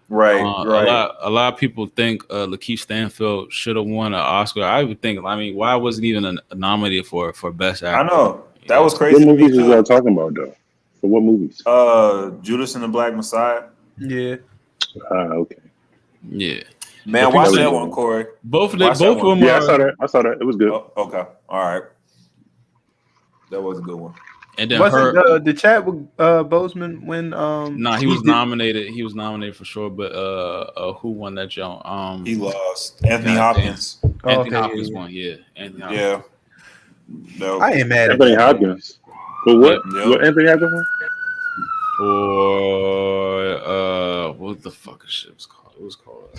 Right. A lot of people think Lakeith Stanfield should have won an Oscar. I would think. I mean, why wasn't he even nominated for Best Actor? I know that was crazy. What movies was y'all talking about though? For what movies? Judas and the Black Messiah. Yeah. Okay. Yeah. Man, watch that one, Corey. Both of them. Yeah, I saw that. It was good. Oh, okay. All right. That was a good one. And then the Chadwick Boseman win? He was nominated. He was nominated for sure, but who won that joint? He lost. Anthony Hopkins. Anthony Hopkins won. Yeah. Anthony Hopkins. Yeah. No. I ain't mad. Anthony Hopkins. But what? Yep. What Anthony Hopkins won? For what the fuck is shit was called? It was called.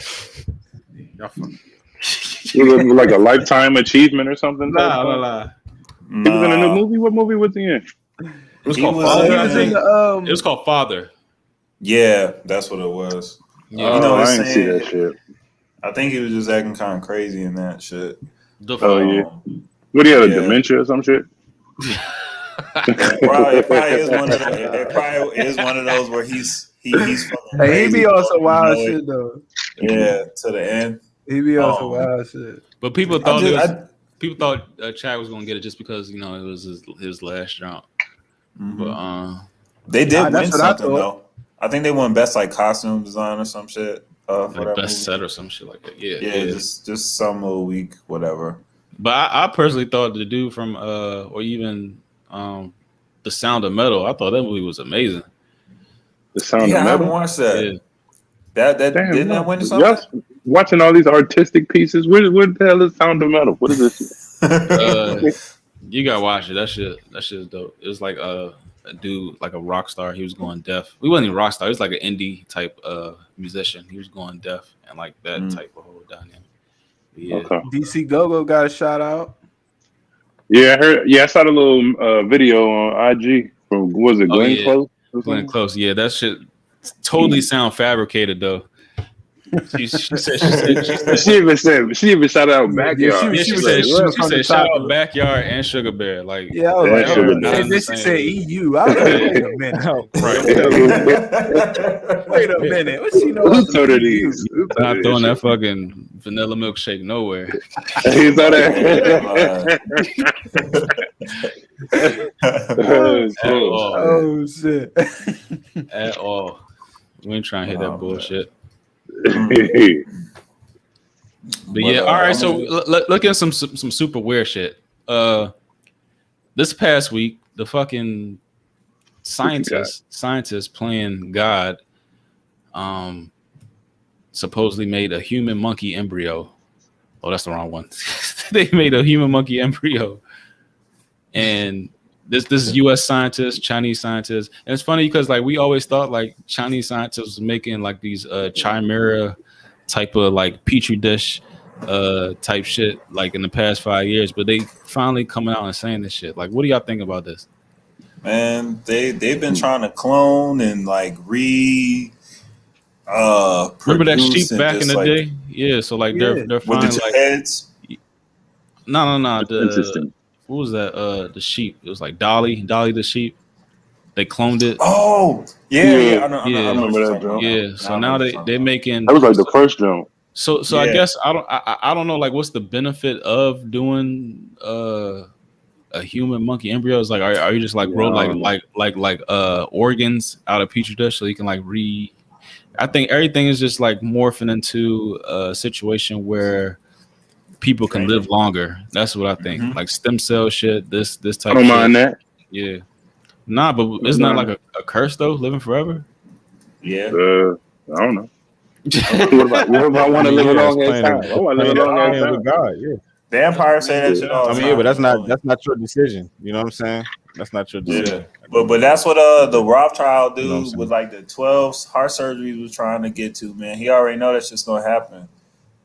Y'all fucking. Was it like a lifetime achievement or something? Nah. He was in a new movie. What movie was he in? It was called Father. It was called Father. Yeah, that's what it was. Yeah. You know, I didn't see that shit. I think he was just acting kind of crazy in that shit. Yeah. What do you have? Dementia or some shit? It probably is one of those where he's fucking crazy. He be on some wild shit though. Yeah, to the end. He be on some wild shit. But people thought Chad was gonna get it just because it was his last jump. Mm-hmm. But they did win something though. I think they won best like costume design or some shit. For like that best movie. set or some shit like that. Yeah. Just some little week, whatever. But I personally thought the dude from or even The Sound of Metal, I thought that movie was amazing. The Sound of I Metal. haven't watched that. Yeah. That didn't that win something? Yes. Watching all these artistic pieces. What the hell is Sound of Metal? What is this? You gotta watch it. That shit is dope. It was like a dude, like a rock star. He was going deaf. We wasn't even rock star. He was like an indie type musician. He was going deaf and like that type of whole dynamic. Yeah. Okay. DC Go-Go got a shout out. Yeah, I heard. Yeah, I saw the little video on IG from Glenn Close? Glenn Close. Yeah, that shit totally sound fabricated though. She even shouted out Backyard. She said shout out Backyard and Sugar Bear. Like I was like, and then she said EU. I was like, wait a minute. Wait a minute. What she know? Who told her these? Not throwing that fucking vanilla milkshake nowhere. He thought that. Oh shit. At all. We ain't trying to hit that bullshit. But yeah, all right. So look at some super weird shit. This past week, the fucking scientists playing God, supposedly made a human monkey embryo. Oh, that's the wrong one. They made a human monkey embryo, and this is U.S. scientists, Chinese scientists, and it's funny because like we always thought like Chinese scientists was making like these chimera type of like petri dish type shit like in the past 5 years, but they finally coming out and saying this shit. Like, what do y'all think about this? Man, they've been trying to clone and like remember that sheep back in the day? Yeah, so like they're finally with the like heads. No. Interesting. What was that? The sheep. It was like Dolly the sheep. They cloned it. Oh, yeah. I remember that. Yeah. So now they're making. That was like the first jump. So yeah. I guess I don't know like what's the benefit of doing a human monkey embryo? Is like are you just like grow like organs out of petri dish so you can like I think everything is just like morphing into a situation where people can live longer. That's what I think. Mm-hmm. Like stem cell shit, this type I don't of mind that. Yeah. Nah, but it's not like a curse though, living forever. Yeah. I don't know. what if I want to live a long ass time? I want to live a long ass time with God, yeah. Vampires say that shit all the time. Yeah, but that's not your decision. You know what I'm saying? That's not your decision. Yeah. But that's what the Rothschild dude with like the 12 heart surgeries was trying to get to, man. He already know that's just gonna happen.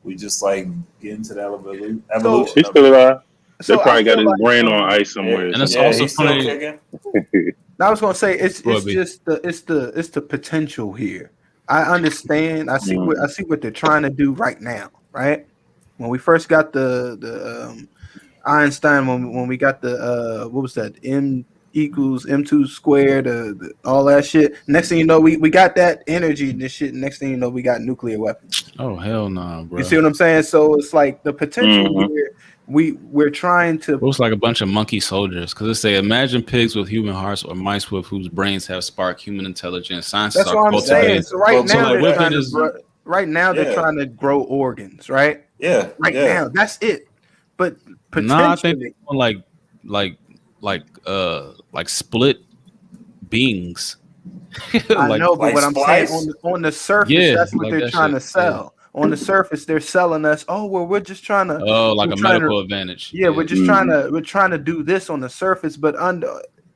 We just like get into that evolution. He's still alive. They probably got his brain on ice somewhere. And it's also funny. I was gonna say it's just the potential here. I understand. I see what they're trying to do right now. Right when we first got the Einstein, when we got the what was that, M equals M2 squared, all that shit. Next thing you know, we got that energy and this shit. Next thing you know, we got nuclear weapons. Oh hell no, nah, bro. You see what I'm saying? So it's like the potential here. We're trying to. It looks like a bunch of monkey soldiers because it say imagine pigs with human hearts or mice with whose brains have spark human intelligence. Science. That's what I'm saying. So right now they're trying to grow organs, right? Yeah. Right now, that's it. But I think like split beings. I know, but what I'm saying on the surface, that's what they're trying to sell. On the surface, they're selling us. Oh, well, we're just trying to. Oh, like a medical advantage. Yeah, we're just trying to. We're trying to do this on the surface, but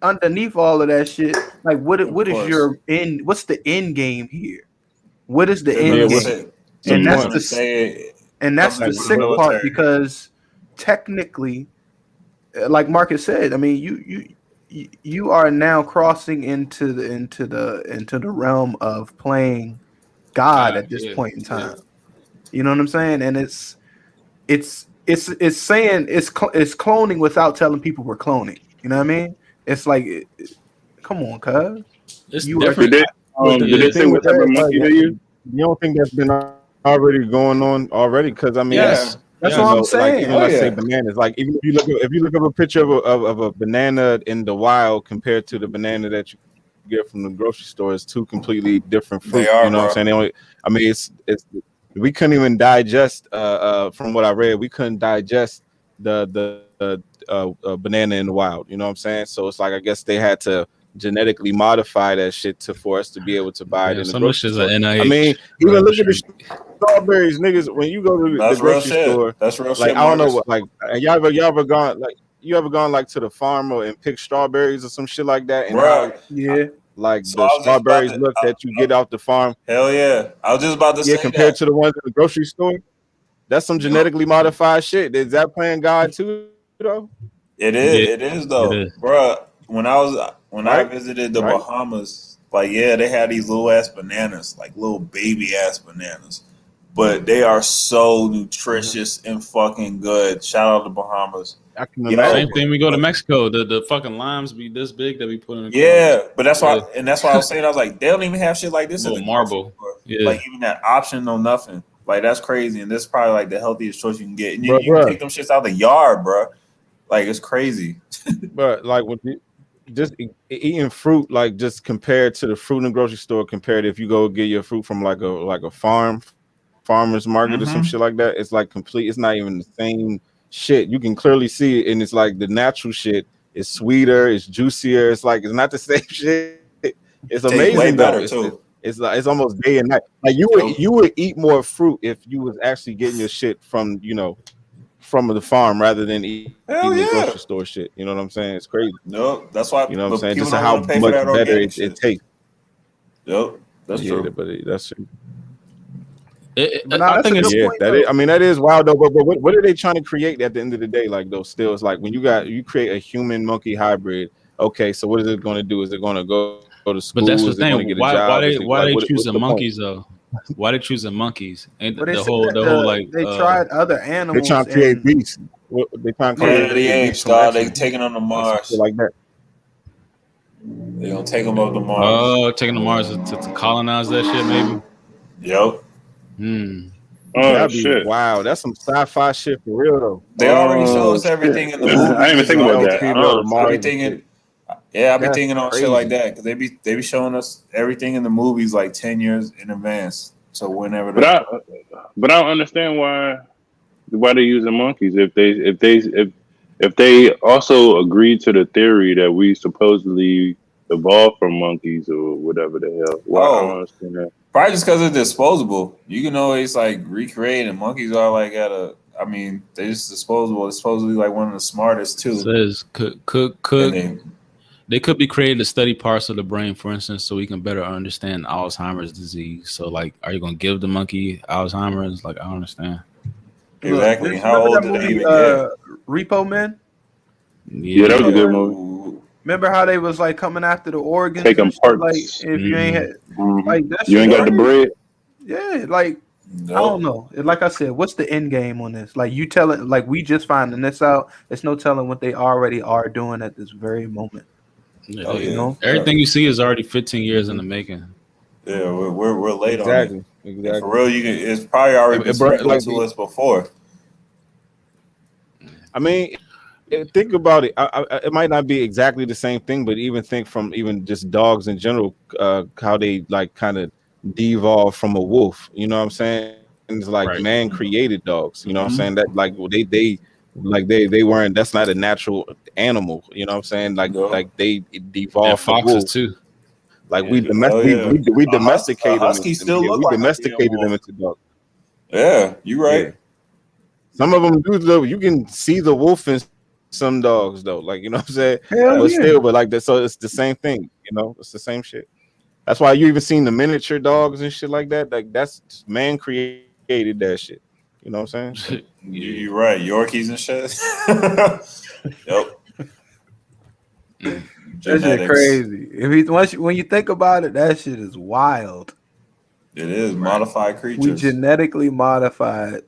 underneath all of that shit, like what is your end? What's the end game here? What is the end game? And that's the sick part, because technically, like Marcus said, I mean, you are now crossing into the realm of playing God at this point in time. You know what I'm saying? And it's saying it's cloning without telling people we're cloning. You know what I mean? It's like, come on, cuz. It's different. Did they say what type of monkey they use? You don't think that's been already going on already? Because I mean, that's what I'm saying. Like, let's say bananas. Like even if you look up a picture of a banana in the wild compared to the banana that you get from the grocery store, it's two completely different fruit. You know what I'm saying? It's we couldn't even digest. From what I read, we couldn't digest the banana in the wild. You know what I'm saying? So it's like, I guess they had to genetically modify that shit for us to be able to buy it in the grocery store. I mean, even look at the strawberries, niggas. When you go to the grocery store, that's real like shit, I don't know what, like y'all ever gone like to the farm and pick strawberries or some shit like that? And like so the strawberries that you get out the farm. Hell yeah. I was just about to say compared to the ones in the grocery store. That's some genetically modified shit. Is that playing God too, though? It is though. Bro, when I visited the Bahamas, like they had these little ass bananas, like little baby ass bananas. But they are so nutritious and fucking good. Shout out to Bahamas. Same thing. We go to Mexico. The fucking limes be this big that we put in. But that's why, and that's why I was saying, I was like, they don't even have shit like this in the marble. Like even that option, no nothing. Like that's crazy, and this is probably like the healthiest choice you can get. And you can take them shits out the yard, bro. Like it's crazy. But like with just eating fruit, like just compared to the fruit in the grocery store, compared if you go get your fruit from like a farmer's market or some shit like that, it's like complete. It's not even the same shit. You can clearly see it, and it's like the natural shit is sweeter, it's juicier. It's like it's not the same shit. It's amazing way though. Better too. It's like it's almost day and night. Like you would eat more fruit if you was actually getting your shit from from the farm rather than eating the grocery store shit. You know what I'm saying? It's crazy. No, that's why you know what I'm saying. Just how much better it tastes. Yep, that's true. But that's true. I think that is wild though. But what are they trying to create at the end of the day? Like though, still, it's like when you create a human monkey hybrid. Okay, so what is it going to do? Is it going to go to school? But that's the thing. Why they choosing monkeys though? Why they choosing monkeys? And the whole like they tried other animals. They trying to create beasts. They trying to create beasts. They taking them to Mars like that. They gonna take them up to Mars. Oh, taking to Mars to colonize that shit, maybe. Yep. Oh shit! Wow, that's some sci-fi shit for real though. They already show us everything in the movie. I didn't even think about that. I've been thinking on shit like that because they be showing us everything in the movies like 10 years in advance. So whenever. But I don't understand why they're using monkeys if they also agreed to the theory that we supposedly evolved from monkeys or whatever the hell. Why I don't understand that. Probably just because it's disposable. You can always like recreate, and monkeys are like they're just disposable. It's supposedly like one of the smartest too. It says could They could be creating to study parts of the brain, for instance, so we can better understand Alzheimer's disease. So, like, are you gonna give the monkey Alzheimer's? Like, I don't understand. Exactly. Look, How old that did they movie, even get? Repo Man? Yeah, that was a good movie. Remember how they was like coming after the organs? Take 'em and shit? parts. Like, if you ain't had, like that You ain't shit got the crazy. bread. Yeah, like I don't know. Like I said, what's the end game on this? Like you telling, like we just finding this out. It's no telling what they already are doing at this very moment. Yeah, You know, everything you see is already 15 years in the making. Yeah, we're late Exactly. on it. Exactly. For real, it's probably already been sprinkled to us before. I mean, think about it. It might not be exactly the same thing, but even think from even just dogs in general, how they like kind of devolve from a wolf. You know what I'm saying? And it's like man created dogs. You know what I'm saying? That like they weren't. That's not a natural animal. You know what I'm saying? Like they devolved from foxes wolves too. Like we domesticated them. Husky still look We like a domesticated damn them wolf. into dogs. Yeah, you right. Yeah. Some of them do though. You can see the wolf in some dogs though. Like you know what I'm saying? Hell But yeah. still, but like that. So it's the same thing. You know, it's the same shit. That's why you even seen the miniature dogs and shit like that. Like that's man created that shit. You know what I'm saying? You're right. Yorkies and shit. Yep. That shit crazy. When you think about it, that shit is wild. It is modified creatures. We genetically modified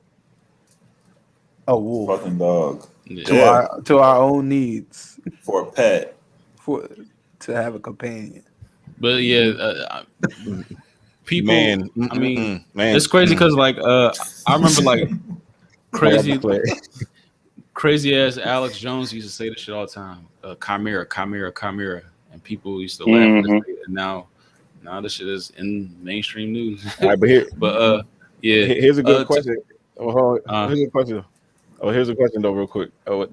a wolf, fucking dog, to our own needs for a pet, to have a companion. But yeah, people. Man, I mean, man, it's crazy because like I remember like crazy ass Alex Jones used to say this shit all the time. Chimera, and people used to laugh at this shit, and now this shit is in mainstream news. All right, yeah. Here's a good question. Here's a question. Here's a question though, real quick. So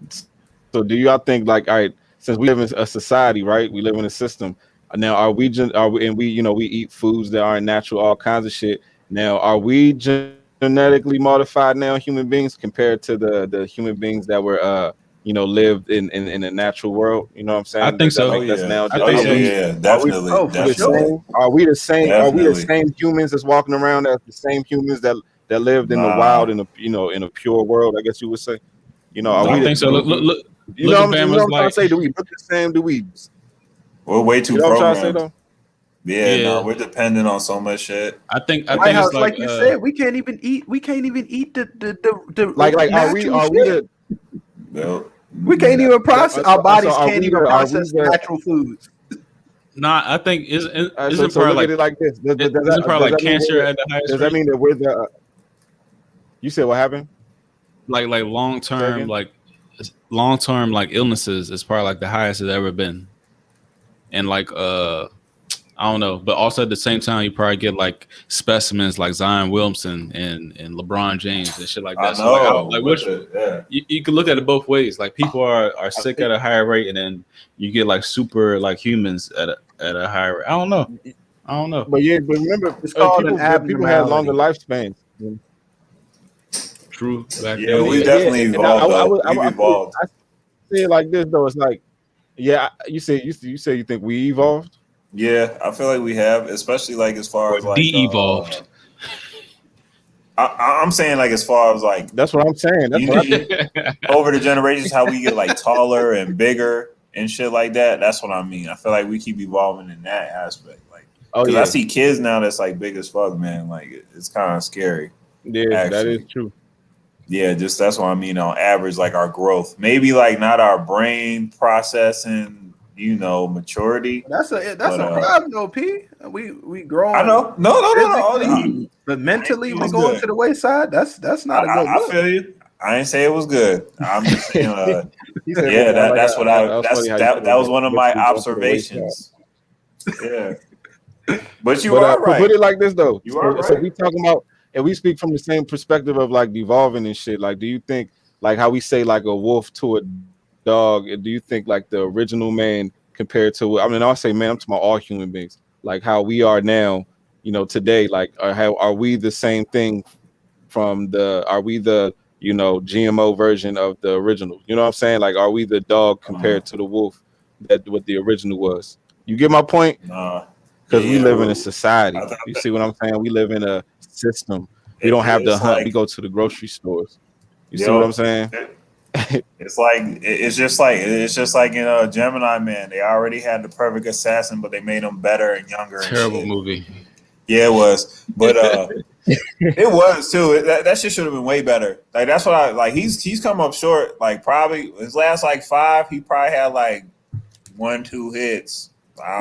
do y'all think like, all right, since we live in a society, right? We live in a system. Now, are we we eat foods that aren't natural, all kinds of shit. Now, are we genetically modified now, human beings, compared to the human beings that were lived in a natural world? You know what I'm saying? I think so. Definitely. Are we the same? Definitely. Are we the same humans that's walking around as the same humans that lived in the wild in a pure world? I guess you would say. I think so. Look. You know what I'm trying to say? Do we look the same? Do we? We're way too programmed. Yeah, Yeah. no, we're dependent on so much shit. I think House, it's like you said, we can't even eat the like are we shit. We can't even process. Our bodies can't even process natural foods. Nah, I think isn't so part look like at it like this. Isn't part like cancer at the highest Does that rate? mean that we're the? You said what happened? Like long term like illnesses is probably like the highest it's ever been. And like I don't know, but also at the same time you probably get like specimens like Zion Williamson and LeBron James and shit like that. So you can look at it both ways. Like people are sick at a higher rate, and then you get like super like humans at a higher rate. I don't know. But remember, it's called people had longer lifespans. True. Yeah, we definitely evolved. We've evolved. I say it like this though. It's like, yeah, you say you think we evolved. Yeah, I feel like we have, especially like as far as like de-evolved. I'm saying like as far as like that's what I'm saying. Over the generations, how we get like taller and bigger and shit like that. That's what I mean. I feel like we keep evolving in that aspect. Like, because I see kids now that's like big as fuck, man. Like it's kind of scary. Yeah, actually. That is true. Yeah, just that's what I mean. On average, like our growth, maybe like not our brain processing, maturity. That's a problem though, P. We grow. I know. No. But mentally, we're going to the wayside. That's not a good. I feel you. I didn't say it was good. I'm just saying. That was one of my observations. Yeah. But you are right. Put it like this though. You are right. So we talking about. And we speak from the same perspective of like evolving and shit. Like, do you think like how we say like a wolf to a dog? Do you think like the original man compared to? I mean, I'll say man. I'm talking about all human beings. Like how we are now, today. Like, are we the same thing from the? Are we the GMO version of the original? You know what I'm saying? Like, are we the dog compared to the wolf? that what the original was. You get my point? Nah. Because we live in a society. You see what I'm saying? We live in a system. We don't have to hunt. Like, we go to the grocery stores. You see what I'm saying? It's just like in Gemini Man. They already had the perfect assassin, but they made him better and younger. Terrible and shit. Movie. Yeah, it was, but it was too. That shit should have been way better. Like that's what I like. He's come up short. Like probably his last like 5, he probably had like 1-2 hits.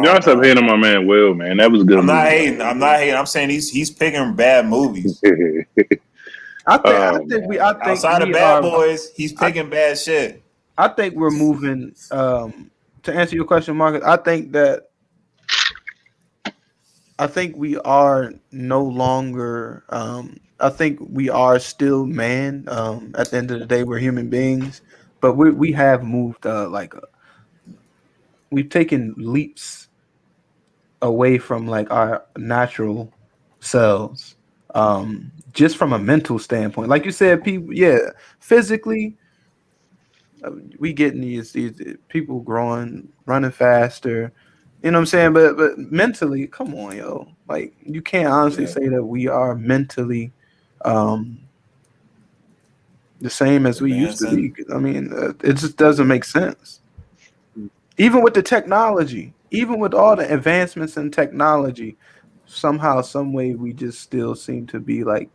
Y'all stop hating on my man Will, man. That was a good. I'm not hating. I'm saying he's picking bad movies. I think outside of Bad Boys, he's picking bad shit. I think we're moving. To answer your question, Marcus, I think we are no longer. I think we are still man. At the end of the day, we're human beings, but we have moved. We've taken leaps away from like our natural selves. Just from a mental standpoint, like you said, people, physically, we getting these people growing, running faster. You know what I'm saying? But mentally, come on, yo. Like you can't honestly say that we are mentally the same as we used to be. I mean, it just doesn't make sense. Even with the technology, even with all the advancements in technology, somehow, some way, we just still seem to be like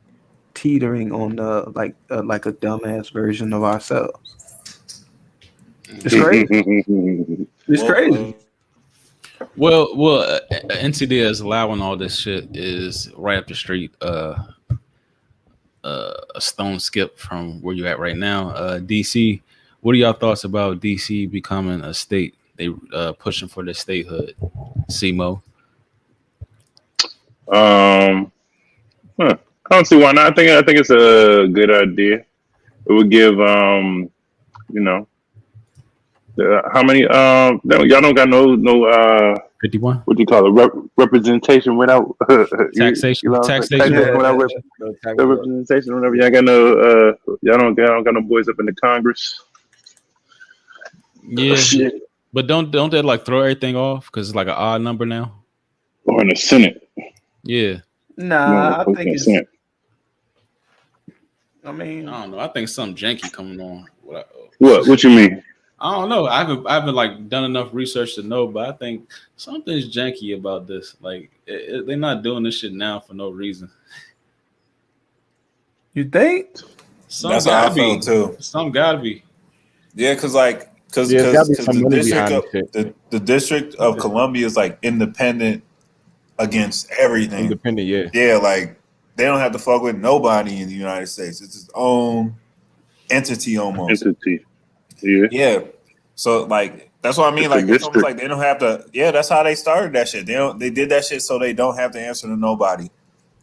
teetering on the like a dumbass version of ourselves. It's crazy. It's crazy. Well, NCD is allowing all this shit is right up the street. A stone skip from where you at right now. DC. What are y'all thoughts about DC becoming a state? They pushing for the statehood. CMO. I don't see why not. I think it's a good idea. It would give how many y'all don't got no 51. What do you call it? Representation without taxation. Taxation without representation. Whatever. Y'all got no y'all don't got no boys up in the Congress. Yeah, but don't that like throw everything off because it's like an odd number now? Or in the Senate. Yeah. Nah, I think it's. I mean, I don't know. I think something janky coming on. What you mean? I don't know. I haven't like done enough research to know, but I think something's janky about this. Like they're not doing this shit now for no reason. You think? That's how I feel too. Some gotta be. Yeah, because the District of Columbia is like independent against everything. Independent, yeah. Yeah, like they don't have to fuck with nobody in the United States. It's its own entity almost. Yeah. So like that's what I mean. Like it's almost like they don't have to. Yeah, that's how they started that shit. They did that shit so they don't have to answer to nobody.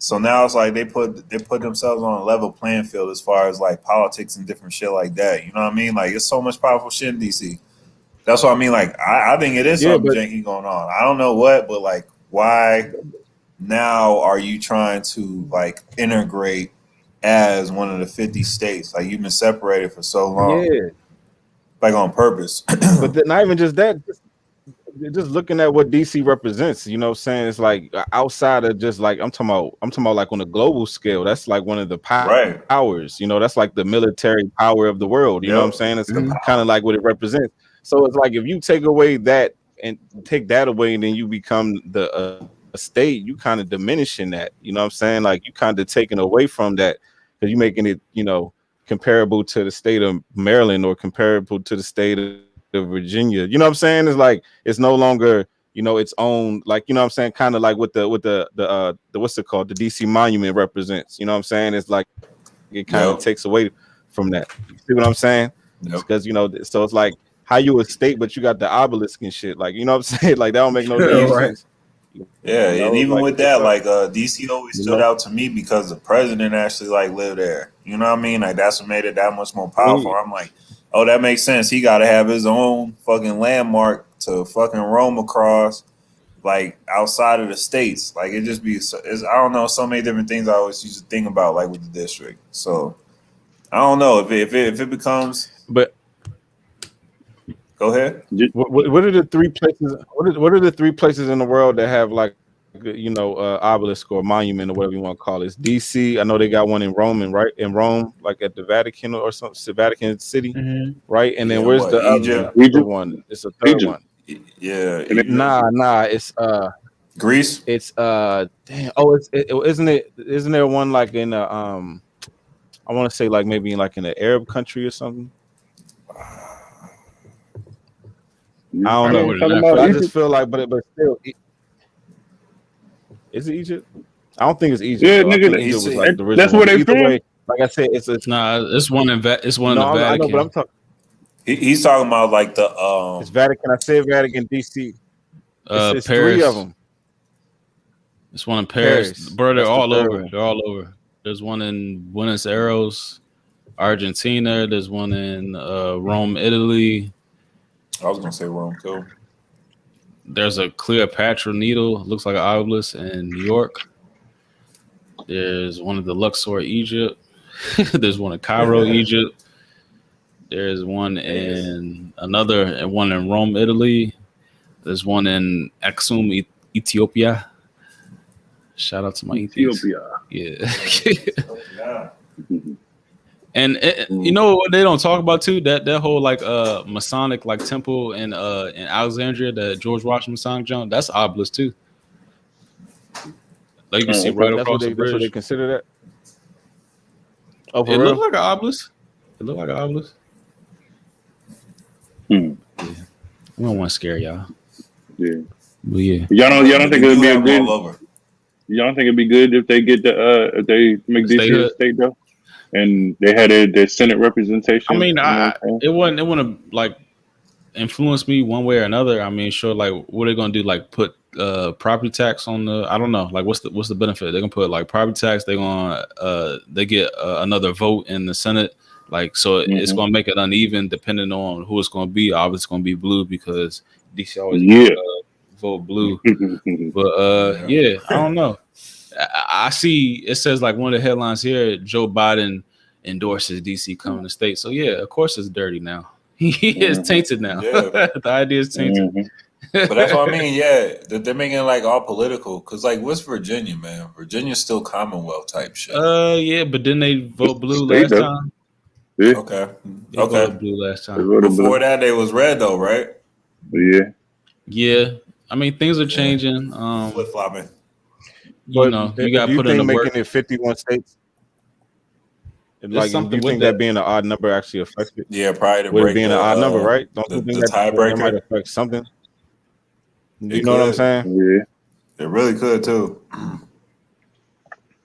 So now it's like they put themselves on a level playing field as far as like politics and different shit like that. You know what I mean? Like it's so much powerful shit in DC. That's what I mean. Like I think it is something janky going on. I don't know what, but like why now are you trying to like integrate as one of the 50 states? Like you've been separated for so long. Yeah. Like on purpose. But not even just that. Just looking at what DC represents, you know what I'm saying? It's like outside of just like I'm talking about like on a global scale. That's like one of the powers, you know, that's like the military power of the world. You know what I'm saying? It's kind of like what it represents. So it's like if you take away that and take that away, and then you become a state, you kind of diminishing that. You know what I'm saying? Like you kind of taking away from that because you're making it, you know, comparable to the state of Maryland or comparable to the state of Virginia. You know what I'm saying? It's like it's no longer, you know, its own, like, you know what I'm saying, kind of like with the what's it called, the DC monument represents. You know what I'm saying? It's like it kind of takes away from that. You see what I'm saying? Because you know, so it's like how you a state, but you got the obelisk and shit. Like, you know what I'm saying? Like that don't make no sense. Yeah, and even like, with that, like DC always stood out to me because the president actually like lived there. You know what I mean? Like that's what made it that much more powerful. I'm like, oh, that makes sense. He got to have his own fucking landmark to fucking roam across, like outside of the states. Like it just be, I don't know, so many different things I always used to think about, like with the district. So I don't know if it becomes. But Go ahead. What are the three places? What are the three places in the world that have like, obelisk or monument or whatever you want to call it? It's DC. I know they got one in Rome, in Rome, like at the Vatican or something, Vatican City, right? And then where's the other one? It's a third one. Yeah. Nah. It's Greece. It's damn. Oh, isn't there one like in I want to say like maybe like in an Arab country or something. I don't know. I just feel like, but still, is it Egypt? I don't think it's Egypt. Yeah, nigga, Egypt was like the original. that's where they from. Way, like I said, it's one in it's one in the Vatican. I know, but I'm talking. He's talking about like the It's Vatican. I said Vatican, DC. It's Paris. 3 of them. It's one in Paris. Bro, they're all over. They're all over. There's one in Buenos Aires, Argentina. There's one in Rome, Italy. I was gonna say Rome too. There's a Cleopatra needle. Looks like an obelisk in New York. There's one in the Luxor, Egypt. There's one in Cairo, Egypt. There's one in one in Rome, Italy. There's one in Aksum, Ethiopia. Shout out to my Ethiopia. Yeah. And you know what they don't talk about too? That whole like Masonic like temple in Alexandria, that George Washington Masonic jump, that's obelisk too. Like you can see right across the bridge. That's what they consider that. Oh, it looked like an obelisk. It looked like an obelisk. Yeah. We don't want to scare y'all. Yeah. But yeah. Y'all don't think it would be a good. Y'all don't think it'd be good if they get if they make DC a state though, and they had their Senate representation. I mean, it wouldn't like influence me one way or another. I mean, sure, like what are they gonna do? Like put property tax on the? I don't know. Like what's the benefit? They're gonna put like property tax. They're gonna they get another vote in the Senate. Like so, it's gonna make it uneven depending on who it's gonna be. Obviously, it's gonna be blue because DC always vote blue. But I don't know. I see it says like one of the headlines here: Joe Biden endorses DC coming to state. So yeah, of course it's dirty now. He is tainted now. Yeah. The idea is tainted. But that's what I mean. Yeah, they're making it like all political. Cause like, what's Virginia, man? Virginia's still Commonwealth type shit. Yeah, but didn't they vote blue last time? Yeah. Okay. They voted blue last time. Before that, they was red though, right? Yeah. Yeah. I mean, things are changing. Flip flopping. You know, you got to put in the work. Making it 51 states. Like, do you think that being an odd number actually affects it? Yeah, probably with being an odd number, right? Don't you think that might affect something? You know what I'm saying? Yeah, it really could too.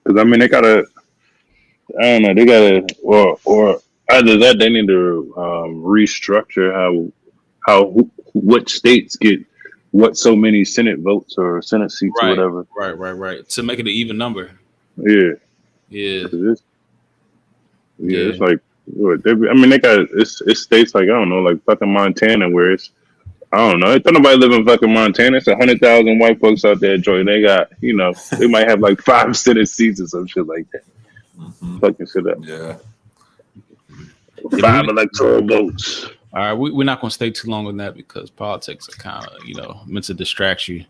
Because I mean, they gotta. I don't know. They gotta, or either that they need to restructure how what states get what so many Senate votes or Senate seats or whatever. Right. To make it an even number. Yeah. It's like they got it's states like I don't know, like fucking Montana where it's I don't know. Don't nobody live in fucking Montana. It's 100,000 white folks out there, Joy. They got they might have like 5 Senate seats or some shit like that. Fucking shit up. Yeah. 5 electoral votes. All right, we're not going to stay too long on that because politics are kind of, meant to distract you.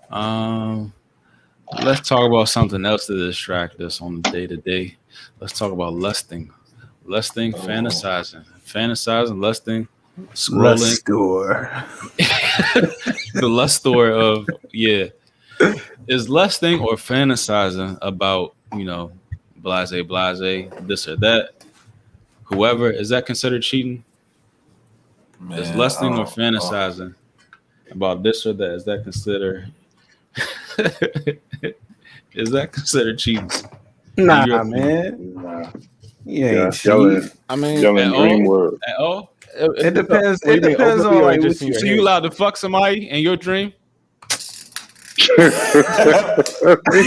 Let's talk about something else to distract us on the day-to-day. Let's talk about lusting. Fantasizing, lusting, scrolling. The lust store of, Is lusting or fantasizing about, blase, this or that, whoever, is that considered cheating? Man, is lusting or fantasizing about this or that? Is that considered? Is that considered cheating? Nah, man. Yeah, I mean, at all. It depends. It depends on like. So you allowed to fuck somebody in your dream? You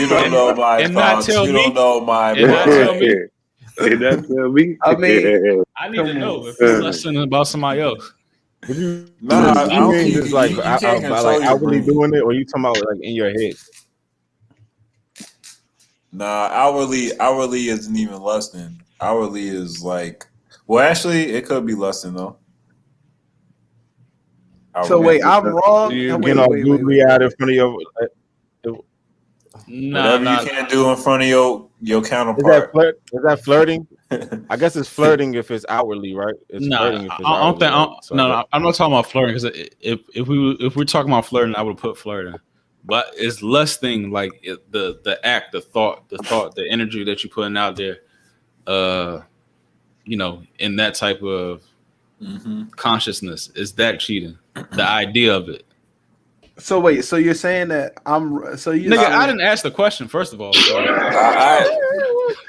don't know my and not tell me. You don't know my. Did that tell me? I mean, I need to know if you're lusting about somebody else. You mean just like outwardly doing it, or you talking about like in your head? Nah, outwardly isn't even lusting. Outwardly is like, well, actually, it could be lusting though. So wait, I'm wrong. You know, googly out in front of your. Whatever you can't do in front of your counterpart. Is that flirting? I guess it's flirting if it's outwardly, right? It's flirting if it's outwardly. I'm not talking about flirting because if we're talking about flirting, I would put flirting. But it's lusting, like the act, the thought, the energy that you're putting out there. You know, in that type of consciousness, is that cheating? The idea of it. So wait, so you're saying that I didn't ask the question first of all. So.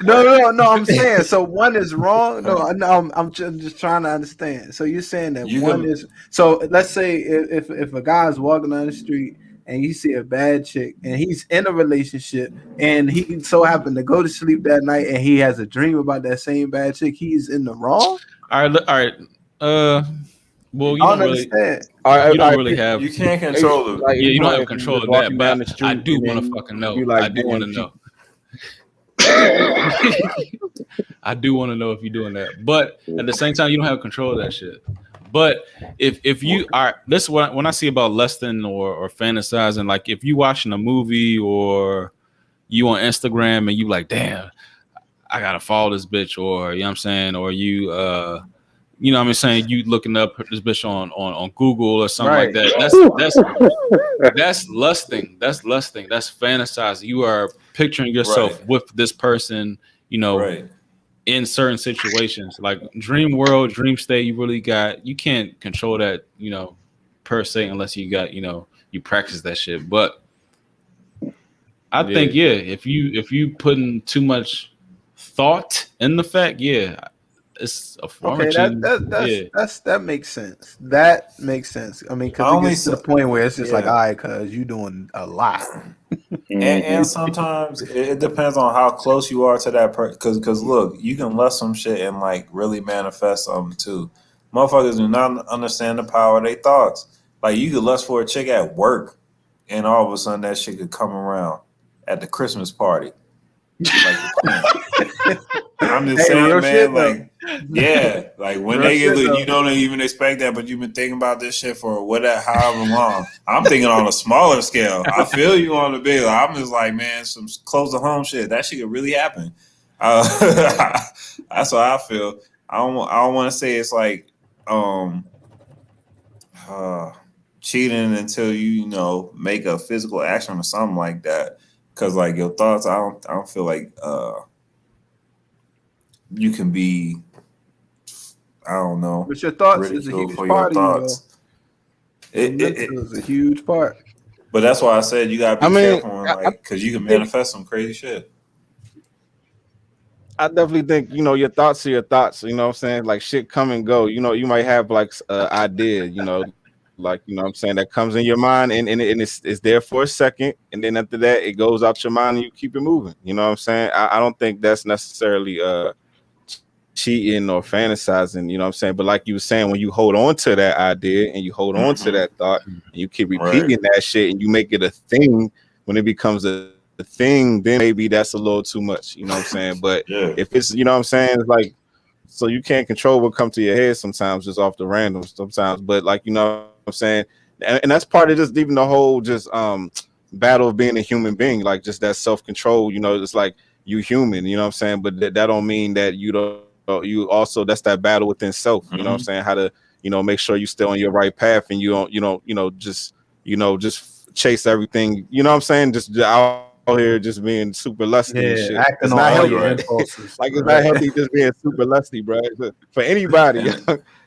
No. I'm saying so one is wrong. No, I'm just trying to understand. So you're saying that is. So let's say if a guy's walking down the street and you see a bad chick and he's in a relationship and he so happened to go to sleep that night and he has a dream about that same bad chick, he's in the wrong. All right. Well, you don't understand. You don't really have. You can't control it. Like, you don't have control of that. But I do want to fucking know. I do want to know. I do want to know if you're doing that. But at the same time, you don't have control of that shit. But if you are, this is what when I see about lusting or fantasizing, like if you watching a movie or you on Instagram and you like, damn, I gotta follow this bitch, or you know what I'm saying, or you you know what I'm saying, you looking up this bitch on Google or something like that. That's lusting. That's lusting. That's fantasizing. You are picturing yourself with this person, you know, in certain situations. Like dream world, dream state, you can't control that, you know, per se, unless you got, you know, you practice that shit. But I think, if you putting too much thought in the fact, it's a form of cheating. That makes sense. That makes sense. I mean, because it gets to the point where it's just like, all right, cuz you doing a lot. And sometimes it depends on how close you are to that person. Because look, you can lust some shit and like really manifest something too. Motherfuckers do not understand the power of their thoughts. Like you could lust for a chick at work, and all of a sudden that shit could come around at the Christmas party. Like, I'm just saying, man. Like, like when they get, you don't even expect that, but you've been thinking about this shit for however long. I'm thinking on a smaller scale. I feel you on the big. I'm just like, man, some close to home shit. That shit could really happen. That's what I feel. I don't want to say it's like cheating until you know make a physical action or something like that. Because like your thoughts, I don't feel like you can be, I don't know. But your thoughts is a huge part of you. It is a huge part. But that's why I said you gotta be careful, like, because you can manifest some crazy shit. I definitely think, you know, your thoughts are your thoughts. You know what I'm saying? Like shit come and go. You know, you might have like an idea, you know, like, you know what I'm saying, that comes in your mind and it's there for a second. And then after that, it goes out your mind and you keep it moving. You know what I'm saying? I don't think that's necessarily cheating or fantasizing, you know what I'm saying? But like you were saying, when you hold on to that idea and you hold on to that thought and you keep repeating that shit and you make it a thing, when it becomes a thing, then maybe that's a little too much, you know what I'm saying? But if it's, you know what I'm saying, it's like, so you can't control what comes to your head sometimes, just off the random sometimes. But like, you know what I'm saying? And that's part of just even the whole just battle of being a human being, like just that self-control, you know, it's like you human, you know what I'm saying? But that don't mean that you don't, you also, that's that battle within self, you know what I'm saying? How to, you know, make sure you stay on your right path and you don't, just chase everything, you know what I'm saying? Just out here just being super lusty and shit. It's not healthy. Like it's not healthy just being super lusty, bro. For anybody,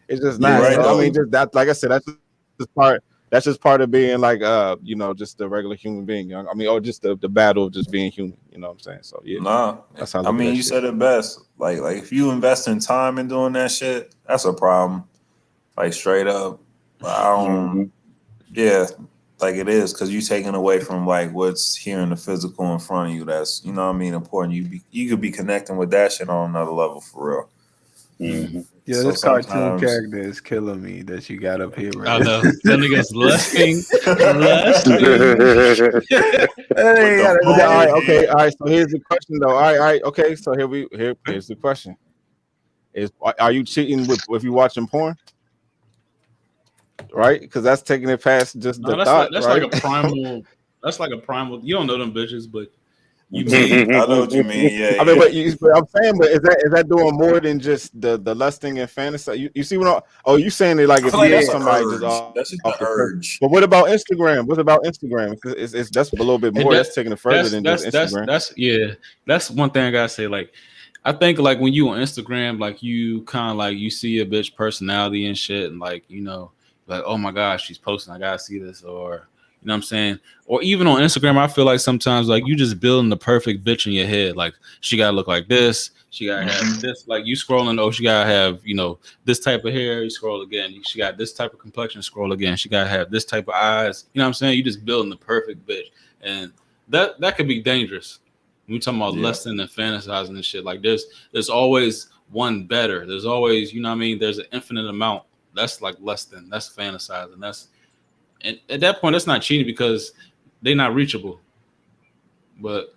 it's just not. I mean, just that, like I said, that's just part of being like you know, just a regular human being. I mean, or just the battle of just being human, you know what I'm saying? So that's how I mean, you said it best. Like if you invest in time in doing that shit, that's a problem. Like straight up. I don't like it is, because you're taking away from like what's here in the physical in front of you. That's, you know what I mean, important. You could be connecting with that shit on another level for real. Yeah, so this cartoon character is killing me that you got up here. Right? I know. That nigga's lusting. All right. So here's the question, though. All right. Okay. So here's the question: are you cheating if you watching porn? right? Because that's taking it past just the thought. That's right? like a primal. That's like a primal. You don't know them bitches, but you I know what you mean. Yeah, I mean, but I'm saying, but is that doing more than just the lusting and fantasy? You see what? You saying it like if you have somebody just off the urge. But what about Instagram? What about Instagram? It's that's a little bit more. That's taking it further than just Instagram. That's one thing I gotta say. Like, I think like when you on Instagram, like you kind of like you see a bitch personality and shit, and like like oh my gosh, she's posting. I gotta see this, or you know what I'm saying? Or even on Instagram, I feel like sometimes like you just building the perfect bitch in your head. Like she gotta look like this. She gotta have this. Like you scrolling, she gotta have, this type of hair. You scroll again. She got this type of complexion. Scroll again. She gotta have this type of eyes. You know what I'm saying? You just building the perfect bitch. And that could be dangerous. When we talking about lusting and fantasizing and shit. Like there's always one better. There's always, you know what I mean? There's an infinite amount. That's like lusting. That's fantasizing. And at that point, that's not cheating because they're not reachable. But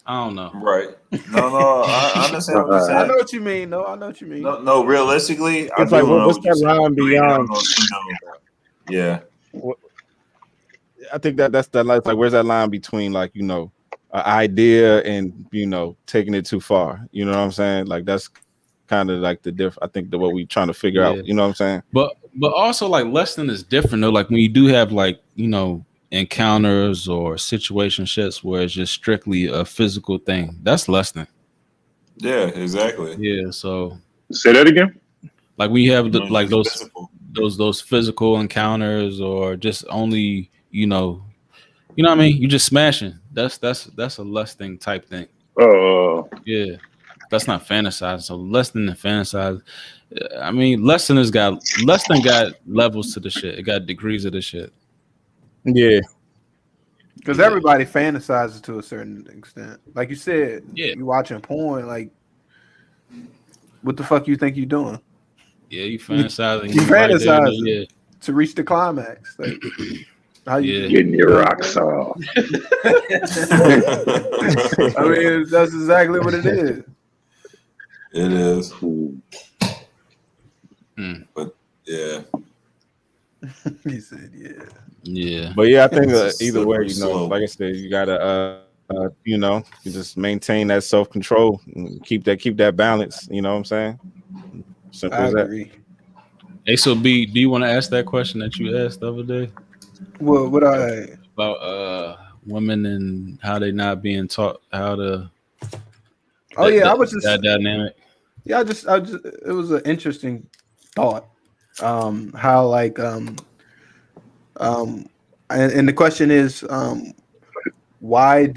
I don't know. Right. No, I understand what you're saying. I know what you mean. No, realistically, it's like what's that line beyond? Yeah. I think that's the like where's that line between like an idea and taking it too far? You know what I'm saying? Like that's kind of like the diff. I think what we trying to figure out. You know what I'm saying? But also like lusting is different though. Like when you do have like encounters or situationships where it's just strictly a physical thing, that's lusting. Yeah, exactly. Yeah. So say that again. Like when you have those physical encounters or just only you know what I mean. You just smashing. That's a lusting type thing. Oh. Yeah. That's not fantasizing. So lusting and fantasize. I mean, lusting got levels to the shit. It got degrees of the shit. Yeah. Because everybody fantasizes to a certain extent. Like you said, you watching porn, like what the fuck you think you doing? Yeah, you fantasizing. You fantasizing to reach the climax. Like how you getting your rocks off. I mean, that's exactly what it is. It is. But yeah. He said, yeah. But yeah, I think either way, like I said, you gotta you just maintain that self-control and keep that balance. You know what I'm saying? Simple as that. agree. Hey, so B, do you want to ask that question that you asked the other day? Well, what about women and how they not being taught how to I was just that dynamic. Yeah, I just it was an interesting thought. How like and the question is why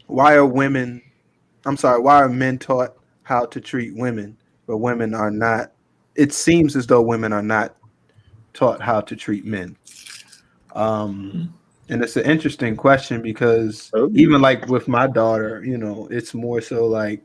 are men taught how to treat women, but women are not? It seems as though women are not taught how to treat men. And it's an interesting question because even like with my daughter, it's more so like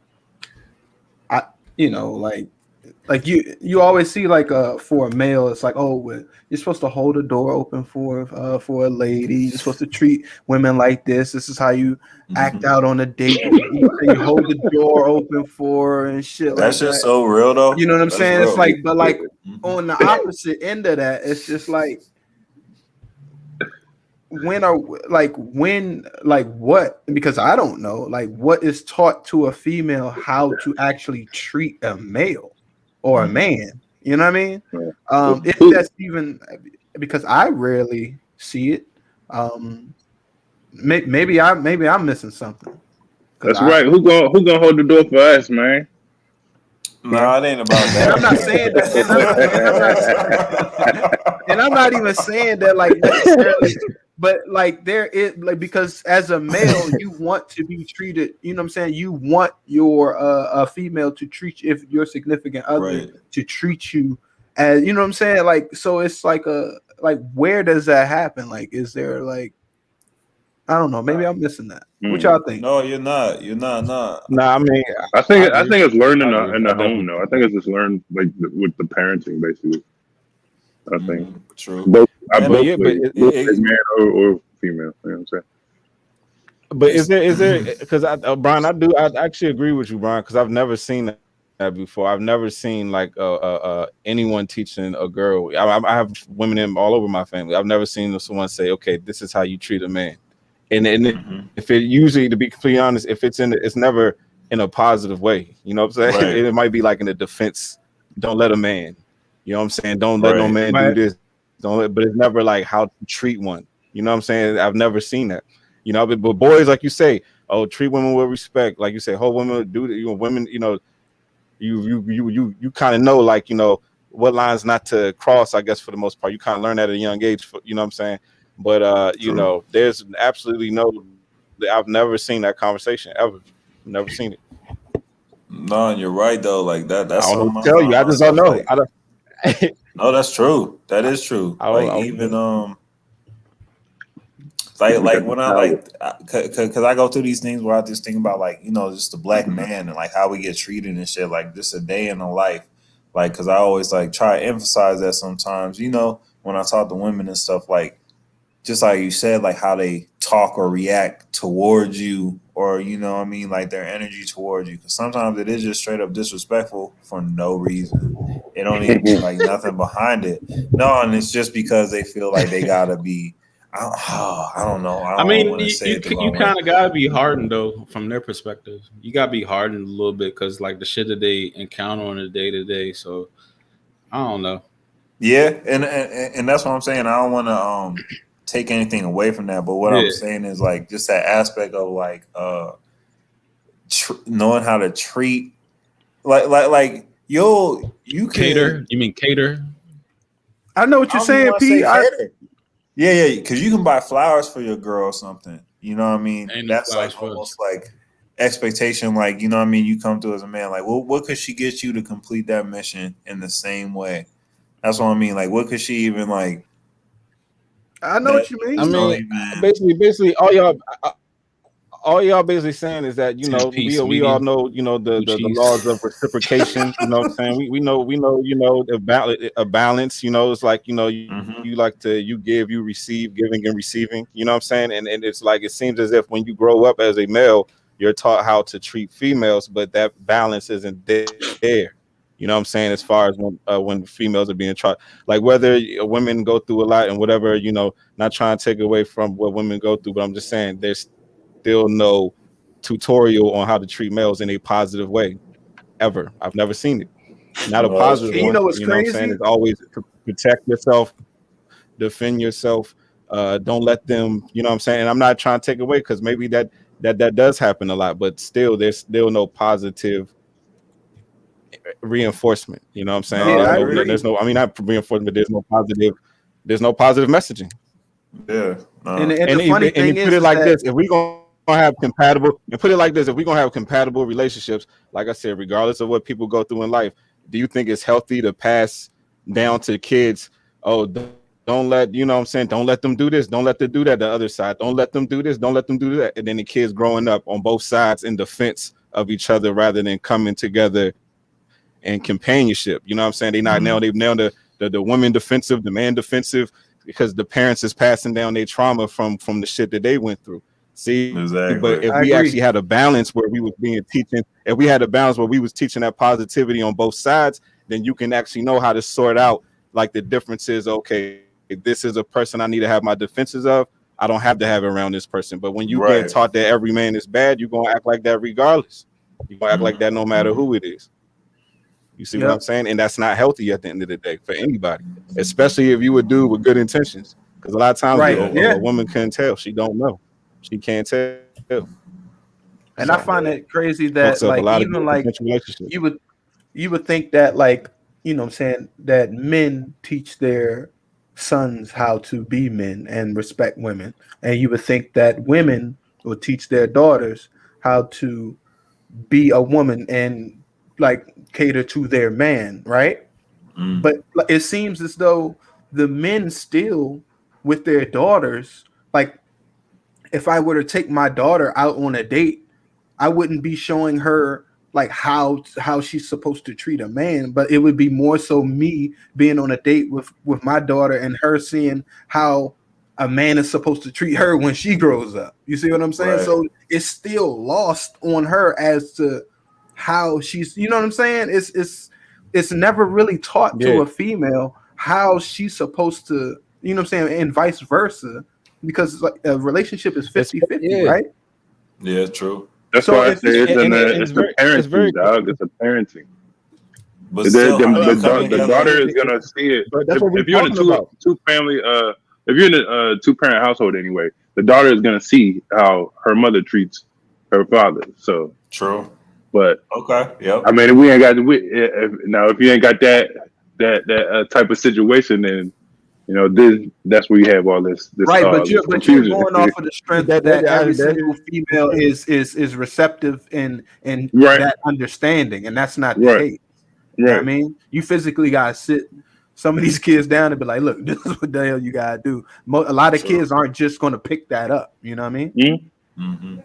like you always see like for a male, it's like, you're supposed to hold the door open for a lady. You're supposed to treat women like this. This is how you act out on a date. You hold the door open for her and shit. That's like just so real though. You know what I'm saying? Real. It's like, but like on the opposite end of that, it's just like what? Because I don't know, like what is taught to a female how to actually treat a male or a man, you know what I mean? If that's even, because I rarely see it. Maybe I'm missing something. That's right. Who gonna hold the door for us, man? No, it ain't about that. I'm not saying that, and I'm not even saying that like necessarily. But like there is like, because as a male, you want to be treated, you know what I'm saying? You want your a female to treat you, if your significant other to treat you as, you know what I'm saying? Like, so it's like where does that happen? Like, is there like, I don't know, maybe I'm missing that. What y'all think? No, you're not. You're not. No, I mean, I think it's learned in the home though. I think it's just learned like with the parenting basically. I think true. Both man or female. You know what I'm saying? But is there? Because Brian, I actually agree with you, Brian, because I've never seen that before. I've never seen like anyone teaching a girl. I have women in all over my family. I've never seen someone say, "Okay, this is how you treat a man." And if it usually, to be completely honest, if it's it's never in a positive way. You know what I'm saying? Right. It might be like in a defense. Don't let a man. You know what I'm saying? Don't let no man do this. But it's never like how to treat one. You know what I'm saying? I've never seen that. You know, but boys, like you say, treat women with respect. Like you say, hold women do. Women, you kind of know, like, what lines not to cross. I guess for the most part, you kind of learn that at a young age. You know what I'm saying? But there's absolutely I've never seen that conversation ever. Never seen it. No, and you're right though. Like that's. I don't know tell you. I just don't know. Like, no, that's true. That is true. Like when I because I go through these things where I just think about like just the black man and like how we get treated and shit. Like just a day in the life. Like because I always like try to emphasize that sometimes. When I talk to women and stuff, like just like you said, like how they talk or react towards you, or like their energy towards you. Because sometimes it is just straight up disrespectful for no reason. It don't even be like nothing behind it. No, and it's just because they feel like they gotta be. I don't know. I mean, you kind of gotta be hardened though, from their perspective. You gotta be hardened a little bit because like the shit that they encounter on a day to day. So I don't know. Yeah, and that's what I'm saying. I don't want to take anything away from that, but what I'm saying is like just that aspect of like knowing how to treat like you cater. You mean cater? I know what you're saying, P. Yeah, because you can buy flowers for your girl or something. You know what I mean? And that's like almost like expectation. Like, you know what I mean? You come through as a man. Like, what could she get you to complete that mission in the same way? That's what I mean. Like, what could she even like? I know what you mean. I mean, basically, all y'all basically saying is that we all know the laws of reciprocation. You know what I'm saying? We know a balance. It's like you like to you give, you receive, giving and receiving. You know what I'm saying? And it's like it seems as if when you grow up as a male, you're taught how to treat females, but that balance isn't there. You know what I'm saying? As far as when females are being taught, like whether women go through a lot and whatever, not trying to take away from what women go through, but I'm just saying there's still no tutorial on how to treat males in a positive way ever. I've never seen it. Not a positive one. What's crazy? What I'm saying? It's always to protect yourself, defend yourself. Don't let them, you know what I'm saying? And I'm not trying to take away because maybe that does happen a lot, but still there's still no positive reinforcement. You know what I'm saying? There's no I mean not reinforcement, there's no positive messaging. Yeah. And the funny thing is, put it like this, if we gonna have compatible and put it like this, if we're gonna have compatible relationships, like I said, regardless of what people go through in life, do you think it's healthy to pass down to kids? Don't let, you know what I'm saying, don't let them do this, don't let them do that, the other side, don't let them do this, don't let them do that. And then the kids growing up on both sides in defense of each other rather than coming together and companionship. You know what I'm saying? They nailed the women defensive, the man defensive, because the parents is passing down their trauma from the shit that they went through. See, exactly. But if we actually had a balance where we was teaching that positivity on both sides, then you can actually know how to sort out like the differences. Okay, if this is a person I need to have my defenses of, I don't have to have it around this person. But when you get taught that every man is bad, you're gonna act like that regardless. You're gonna act like that no matter who it is. You see what I'm saying? And that's not healthy at the end of the day for anybody, especially if you would do with good intentions. Because a lot of times a woman couldn't tell. She don't know. She can't tell. And I find it crazy that like even like you would think that like, you know what I'm saying, that men teach their sons how to be men and respect women. And you would think that women would teach their daughters how to be a woman and like cater to their man, right? But it seems as though the men still with their daughters, like if I were to take my daughter out on a date, I wouldn't be showing her like how she's supposed to treat a man, but it would be more so me being on a date with my daughter and her seeing how a man is supposed to treat her when she grows up. You see what I'm saying? Right. So it's still lost on her as to how she's, you know what I'm saying? It's never really taught to a female how she's supposed to, you know what I'm saying, and vice versa, because like a relationship is 50-50, right? Yeah, true. That's why I say it's a parenting, dog. It's a parenting. But the daughter is gonna see it. If you're in a if you're in a two-parent household anyway, the daughter is gonna see how her mother treats her father. So true. But okay, yeah. I mean, if you ain't got that type of situation, then you know that's where you have all this right. But you're going off of the strength that every single female is receptive and that understanding, and that's not the case. You know what I mean? You physically gotta sit some of these kids down and be like, look, this is what the hell you gotta do. A lot of kids aren't just gonna pick that up. You know what I mean? Mm-hmm.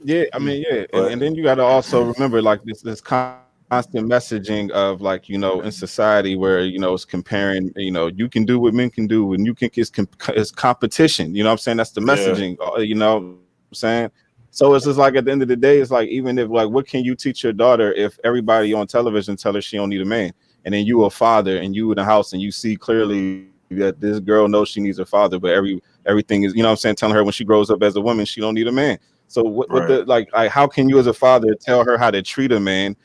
Yeah, I mean, and then you got to also remember like this constant messaging of like, you know, in society where, you know, it's comparing, you know, you can do what men can do and you can it's competition. You know what I'm saying? That's the messaging. You know what I'm saying? So it's just like at the end of the day, it's like, even if like, what can you teach your daughter if everybody on television tell her she don't need a man, and then you a father and you in the house and you see clearly that this girl knows she needs a father, but everything is, you know what I'm saying, telling her when she grows up as a woman she don't need a man. So what the like how can you as a father tell her how to treat a man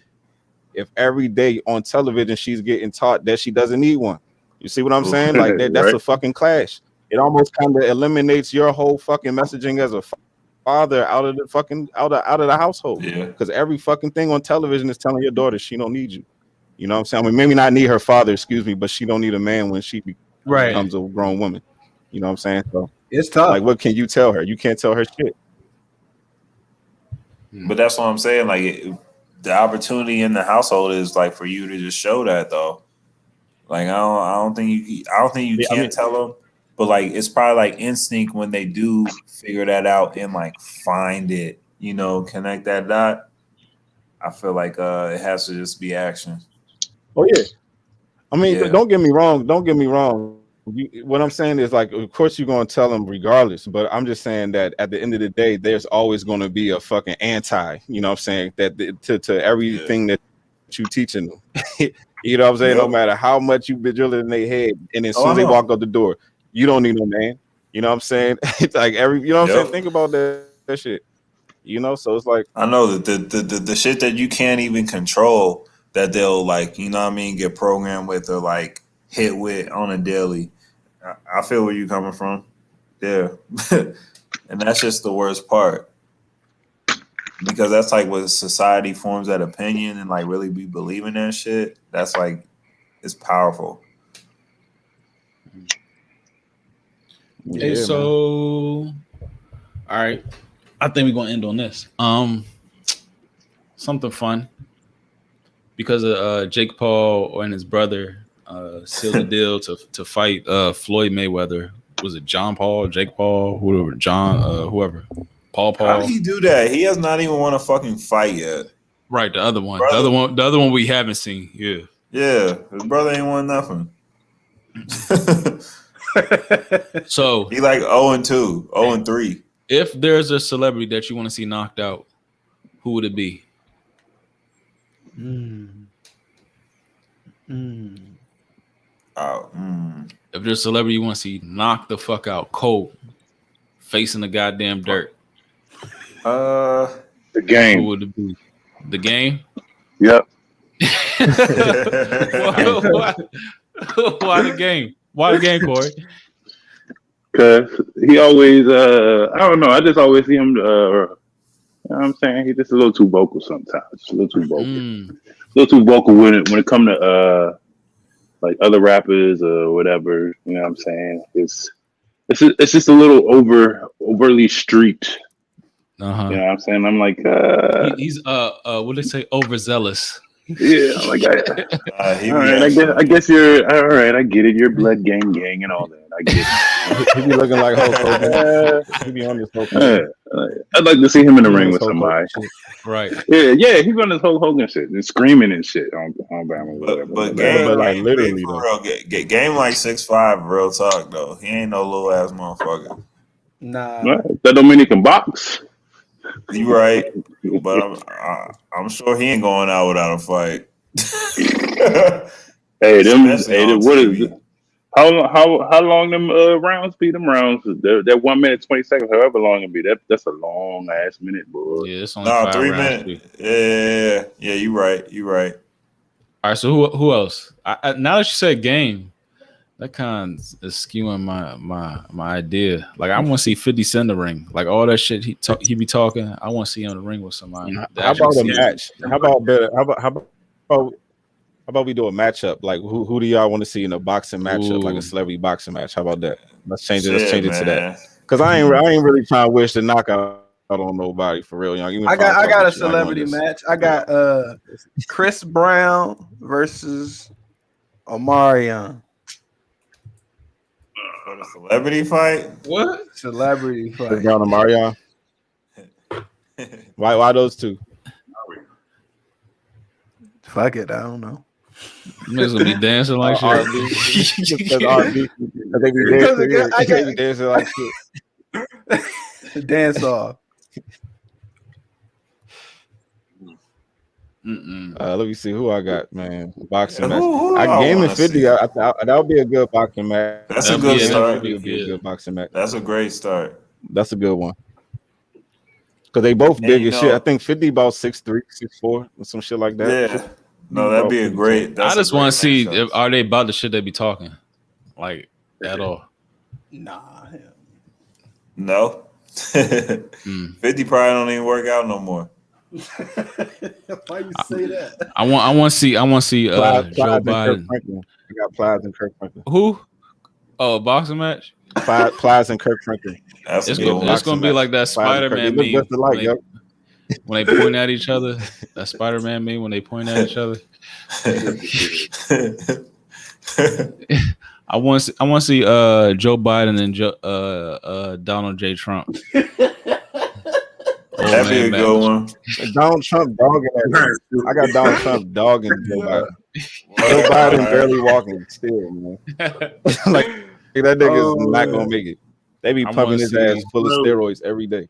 if every day on television she's getting taught that she doesn't need one? You see what I'm saying? Like that's a fucking clash. It almost kind of eliminates your whole fucking messaging as a father out of the fucking out of the household. Yeah. Because every fucking thing on television is telling your daughter she don't need you. You know what I'm saying? I mean, maybe not need her father, excuse me, but she don't need a man when she becomes a grown woman. You know what I'm saying? So it's tough. Like, what can you tell her? You can't tell her shit. But that's what I'm saying. Like, the opportunity in the household is like for you to just show that, though. Like, I don't think you can tell them, but like it's probably like instinct when they do figure that out and like find it, you know, connect that dot. I feel like it has to just be action. Oh yeah, I mean, don't get me wrong. What I'm saying is, like, of course you're going to tell them regardless, but I'm just saying that at the end of the day, there's always going to be a fucking anti, you know what I'm saying, that to everything that you teaching them. You know what I'm saying? No matter how much you be drilling in their head, and as soon as they walk out the door, you don't need no man. You know what I'm saying? It's like you know what I'm saying? Think about that shit. You know, so it's like, I know that the shit that you can't even control, that they'll like, you know what I mean, get programmed with or like hit with on a daily. I feel where you're coming from. Yeah. And that's just the worst part. Because that's like what society forms that opinion and like really be believing that shit. That's like, it's powerful. Okay, so all right. I think we're gonna end on this. Something fun. Because of Jake Paul and his brother sealed the deal to fight Floyd Mayweather. Was it John Paul, Jake Paul, whoever, whoever? Paul. How did he do that? He has not even won a fucking fight yet. Right, the other one. The other one we haven't seen. Yeah. Yeah. His brother ain't won nothing. So he like 0-2, 0-3. If there's a celebrity that you want to see knocked out, who would it be? If there's a celebrity you want to see knock the fuck out cold, facing the goddamn dirt. The Game. Who would it be? The Game? Yep. Why the Game? Why the Game, Corey? Because he always, I don't know, I just always see him, you know what I'm saying? He's just a little too vocal sometimes. Just a little too vocal. A little too vocal when it comes to, like other rappers or whatever, you know what I'm saying? It's just a little overly street. You know what I'm saying? I'm like, he's what do they say? Overzealous. Yeah, I'm like, all right, I guess you're all right. I get it. You're blood gang and all that. I get it. He be looking like Hulk Hogan. He be on this Hulk Hogan. I'd like to see him in the ring with somebody. Right. Yeah, he's on this Hulk Hogan shit and screaming and shit on Bama. But Game, like literally, for real, Game like 6'5", real talk though. He ain't no little ass motherfucker. Nah. That don't mean he can box. You right, but I'm sure he ain't going out without a fight. What is it? How long them rounds be? Them rounds, that 1 minute 20 seconds, however long it be. That's a long ass minute, boy. Yeah, it's only 5 3 rounds. minutes. Yeah. You right. All right, so who else? Now that you said game, that kind of is skewing my idea. Like I want to see 50 Cent in the ring. Like all that shit he be talking. I want to see him in the ring with somebody. How about a match? How about we do a matchup? Like who do y'all want to see in a boxing matchup? Like a celebrity boxing match? How about that? Let's change it. Let's change it to that. Because I ain't really trying to wish the knockout on nobody for real. I got a celebrity match. I got Chris Brown versus Omarion. A celebrity fight? What? Celebrity fight. Chris Brown and Omarion. Why those two? Fuck it, I don't know. Niggas gonna be dancing like shit. I be dancing like shit. Dance off. Let me see who I got, man. Boxing match. I game in 50. That would be a good boxing match. That's a good start. Be a good boxing match. That's a great start. That's a good one. Because they both big as shit. I think 50 about 6'3", 6'4", or some shit like that. Yeah. No, that'd be a great. I just want to see are they about the shit they be talking, like at all? Nah. No. 50 probably don't even work out no more. Why you say that? I want to see Joe Biden. I got Plies and Kirk Franklin. Who? Oh, a boxing match. Plies and Kirk Franklin. It's gonna be like that Spider-Man meme. When they point at each other, that Spider-Man meme when they point at each other. I want to see Joe Biden and Donald J. Trump. That'd be a good one. Donald Trump dogging that. I got Donald Trump dogging Joe Biden. Joe Biden barely walking still, man. Like that nigga is not gonna make it. They be pumping his ass full of steroids every day.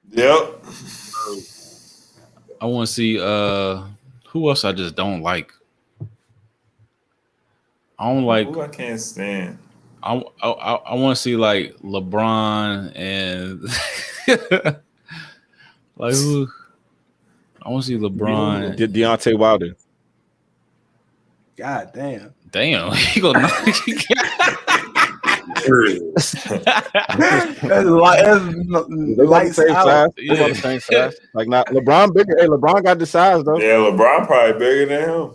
Yep. I want to see who else I just don't like. I don't like. Who I can't stand. I want to see like LeBron and like who. I want to see LeBron. Deontay Wilder. God damn. Damn. He gonna lights out. They about the same size. Like not LeBron bigger. Hey, LeBron got the size though. Yeah, LeBron probably bigger than him.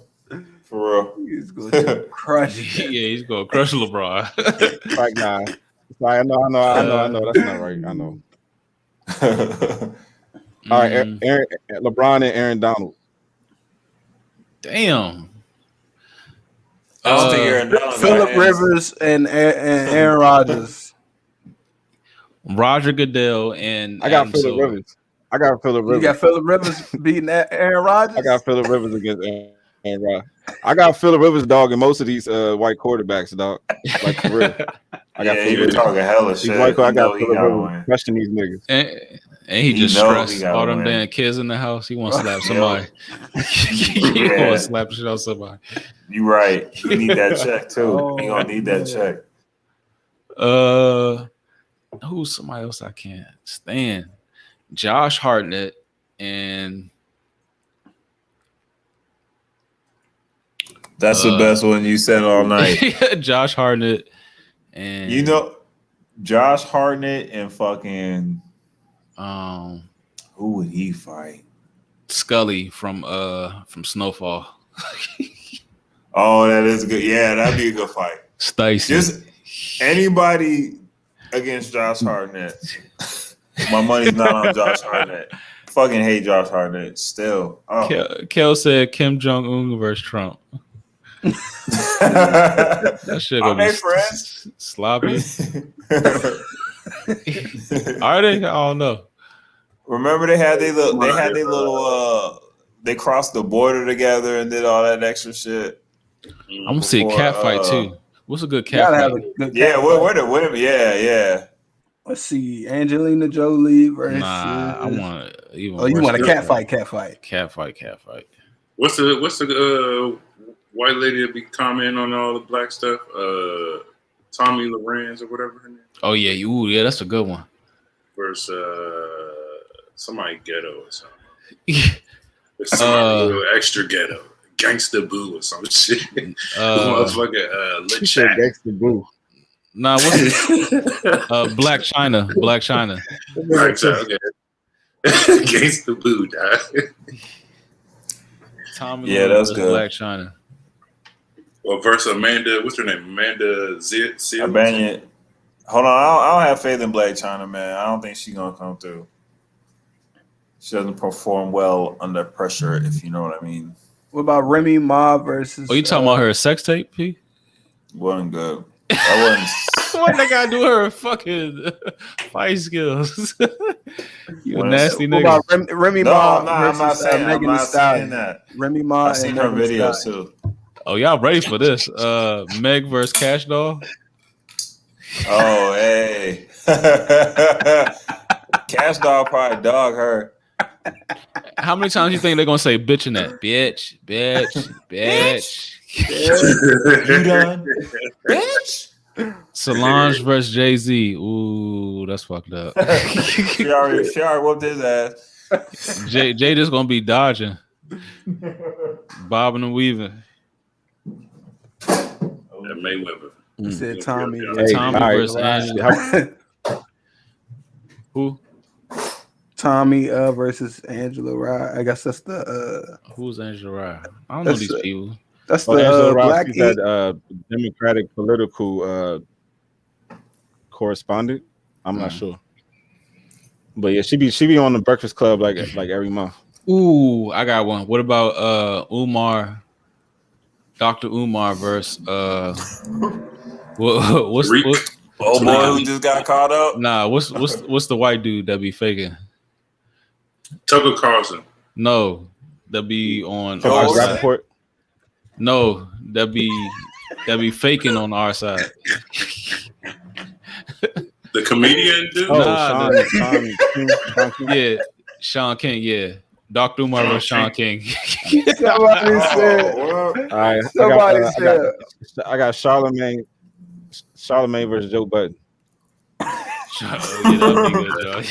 For real. He's gonna crush. Yeah, he's gonna crush LeBron. Like nah. I know. That's not right. I know. All right, LeBron and Aaron Donald. Damn. I don't think Aaron Donald. Phillip Rivers and Aaron Rodgers. Roger Goodell and I got Phillip Rivers. You got Phillip Rivers beating Aaron Rodgers? I got Phillip Rivers against Aaron Rodgers. I got Phillip Rivers dogging most of these white quarterbacks, dog. Like for real. I got you were talking hella shit. I got Phillip Rivers crushing these niggas. And he just stressed all them damn kids in the house. He wants to slap somebody. He wants to slap shit on somebody. You right. You need that check too. You gonna need that check. Who's somebody else I can't stand? Josh Hartnett and that's the best one you said all night. Josh Hartnett and Josh Hartnett and fucking who would he fight? Scully from Snowfall. Oh, that is good. Yeah, that'd be a good fight. Stacey. Just anybody against Josh Hartnett. My money's not on Josh Hartnett. Fucking hate Josh Hartnett still. Oh. Kel said Kim Jong-un versus Trump. That shit gonna be sloppy. Are they? I don't know. Remember they crossed the border together and did all that extra shit. I'm gonna see a cat fight too. What's a good cat fight? Yeah. Let's see, Angelina Jolie versus. Nah, I want even. Oh, you want a cat fight? Cat fight. What's the white lady that be commenting on all the black stuff? Tommy Lorenz or whatever her name. Oh yeah, that's a good one. Versus somebody ghetto or something. It's somebody a little extra ghetto, Gangsta Boo or some shit. Motherfucker, Lil Shaq. Gangsta Boo. Nah, what's it? Black China. Black China, okay. Gangsta Boo, dog. Tommy that's good. Black China. Or versus Amanda, what's her name? Amanda Seals. Hold on, I don't have faith in Black China, man. I don't think she's gonna come through. She doesn't perform well under pressure, if you know what I mean. What about Remy Ma versus? Oh, you talking about her sex tape, P? Wasn't good. That wasn't. What that guy do her fucking fight skills? You a nasty nigga. What about Remy Ma I'm not saying, Megan Thee Stallion? that. Remy Ma. I've seen her videos too. Oh, y'all ready for this? Meg versus Cash Doll. Oh, hey. Cash Doll probably dog her. How many times you think they're gonna say bitch in that? Bitch. You done? Bitch. Solange versus Jay-Z. Ooh, that's fucked up. She already whooped his ass. Jay just gonna be dodging, bobbing and weaving. Mayweather. You said Tommy. Tommy versus Angela. Who? Tommy versus Angela Rye. I guess that's the. Who's Angela Rye? I don't know these people. That's the Angela Black. Rye, she's that Democratic political correspondent. I'm not sure, but yeah, she be on the Breakfast Club like every month. Ooh, I got one. What about Umar? Dr. Umar versus what's old boy who just got caught up? Nah, what's the white dude that be faking? Tucker Carlson. No, that be on Joe our side. Rappaport? No, that be faking on our side. The comedian dude? Nah, Sean King. Yeah, Sean King, yeah. Dr. Umar versus Sean King. Somebody said. All right, Somebody said. I got Charlemagne versus Joe Budden. That'd be good, Joe.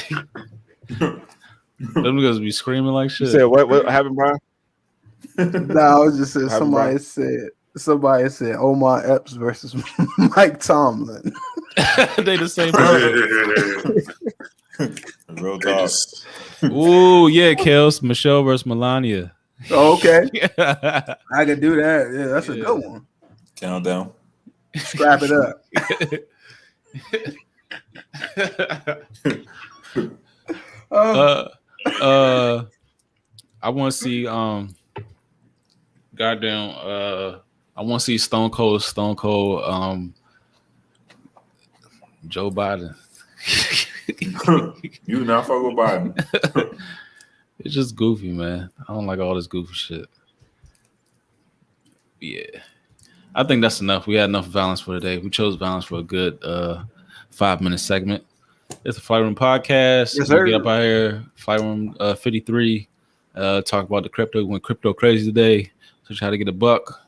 Them niggas be screaming like shit. You said what happened, Brian? I was just saying somebody said Omar Epps versus Mike Tomlin. They the same person. Real talk. Ooh, yeah, Kels. Michelle versus Melania. Oh, okay. I could do that. Yeah, that's a good one. Countdown. Scrap it up. I want to see I want to see Stone Cold Joe Biden. You not fuck with Biden. It's just goofy, man. I don't like all this goofy shit. Yeah. I think that's enough. We had enough violence for today. We chose violence for a good 5-minute segment. It's the Flight Room Podcast. Yes, sir. We get up out here, Flight Room 53. Talk about the crypto. We went crypto crazy today. So try to get a buck.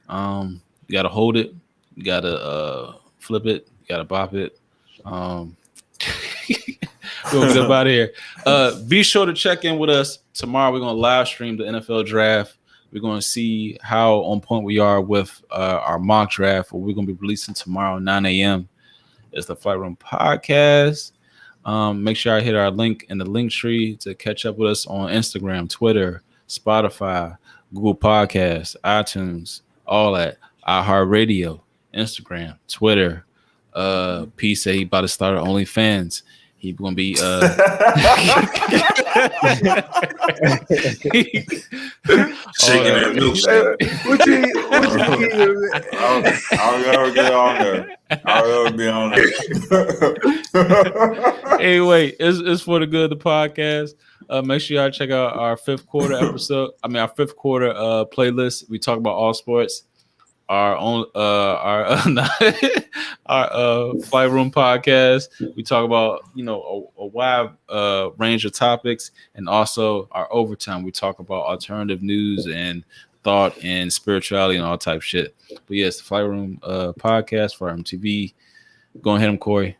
You gotta hold it. You gotta flip it. You gotta bop it. We'll get up out of here. Be sure to check in with us tomorrow. We're gonna live stream the NFL draft. We're gonna see how on point we are with our mock draft. We're gonna be releasing tomorrow 9 a.m. It's the Flight Room Podcast. Make sure I hit our link in the link tree to catch up with us on Instagram, Twitter, Spotify, Google Podcasts, iTunes, all that. iHeartRadio, Instagram, Twitter. P say he about to start OnlyFans. He gonna be shaking that milkshake. I'll never get on there. I'll never be on there. Anyway, it's for the good of the podcast. Make sure y'all check out our fifth quarter episode. Our fifth quarter playlist. We talk about all sports. our own our Flight Room podcast. We talk about a wide range of topics, and also our overtime. We talk about alternative news and thought and spirituality and all type shit. But yes, the Flight Room podcast for MTV. Go ahead, Corey.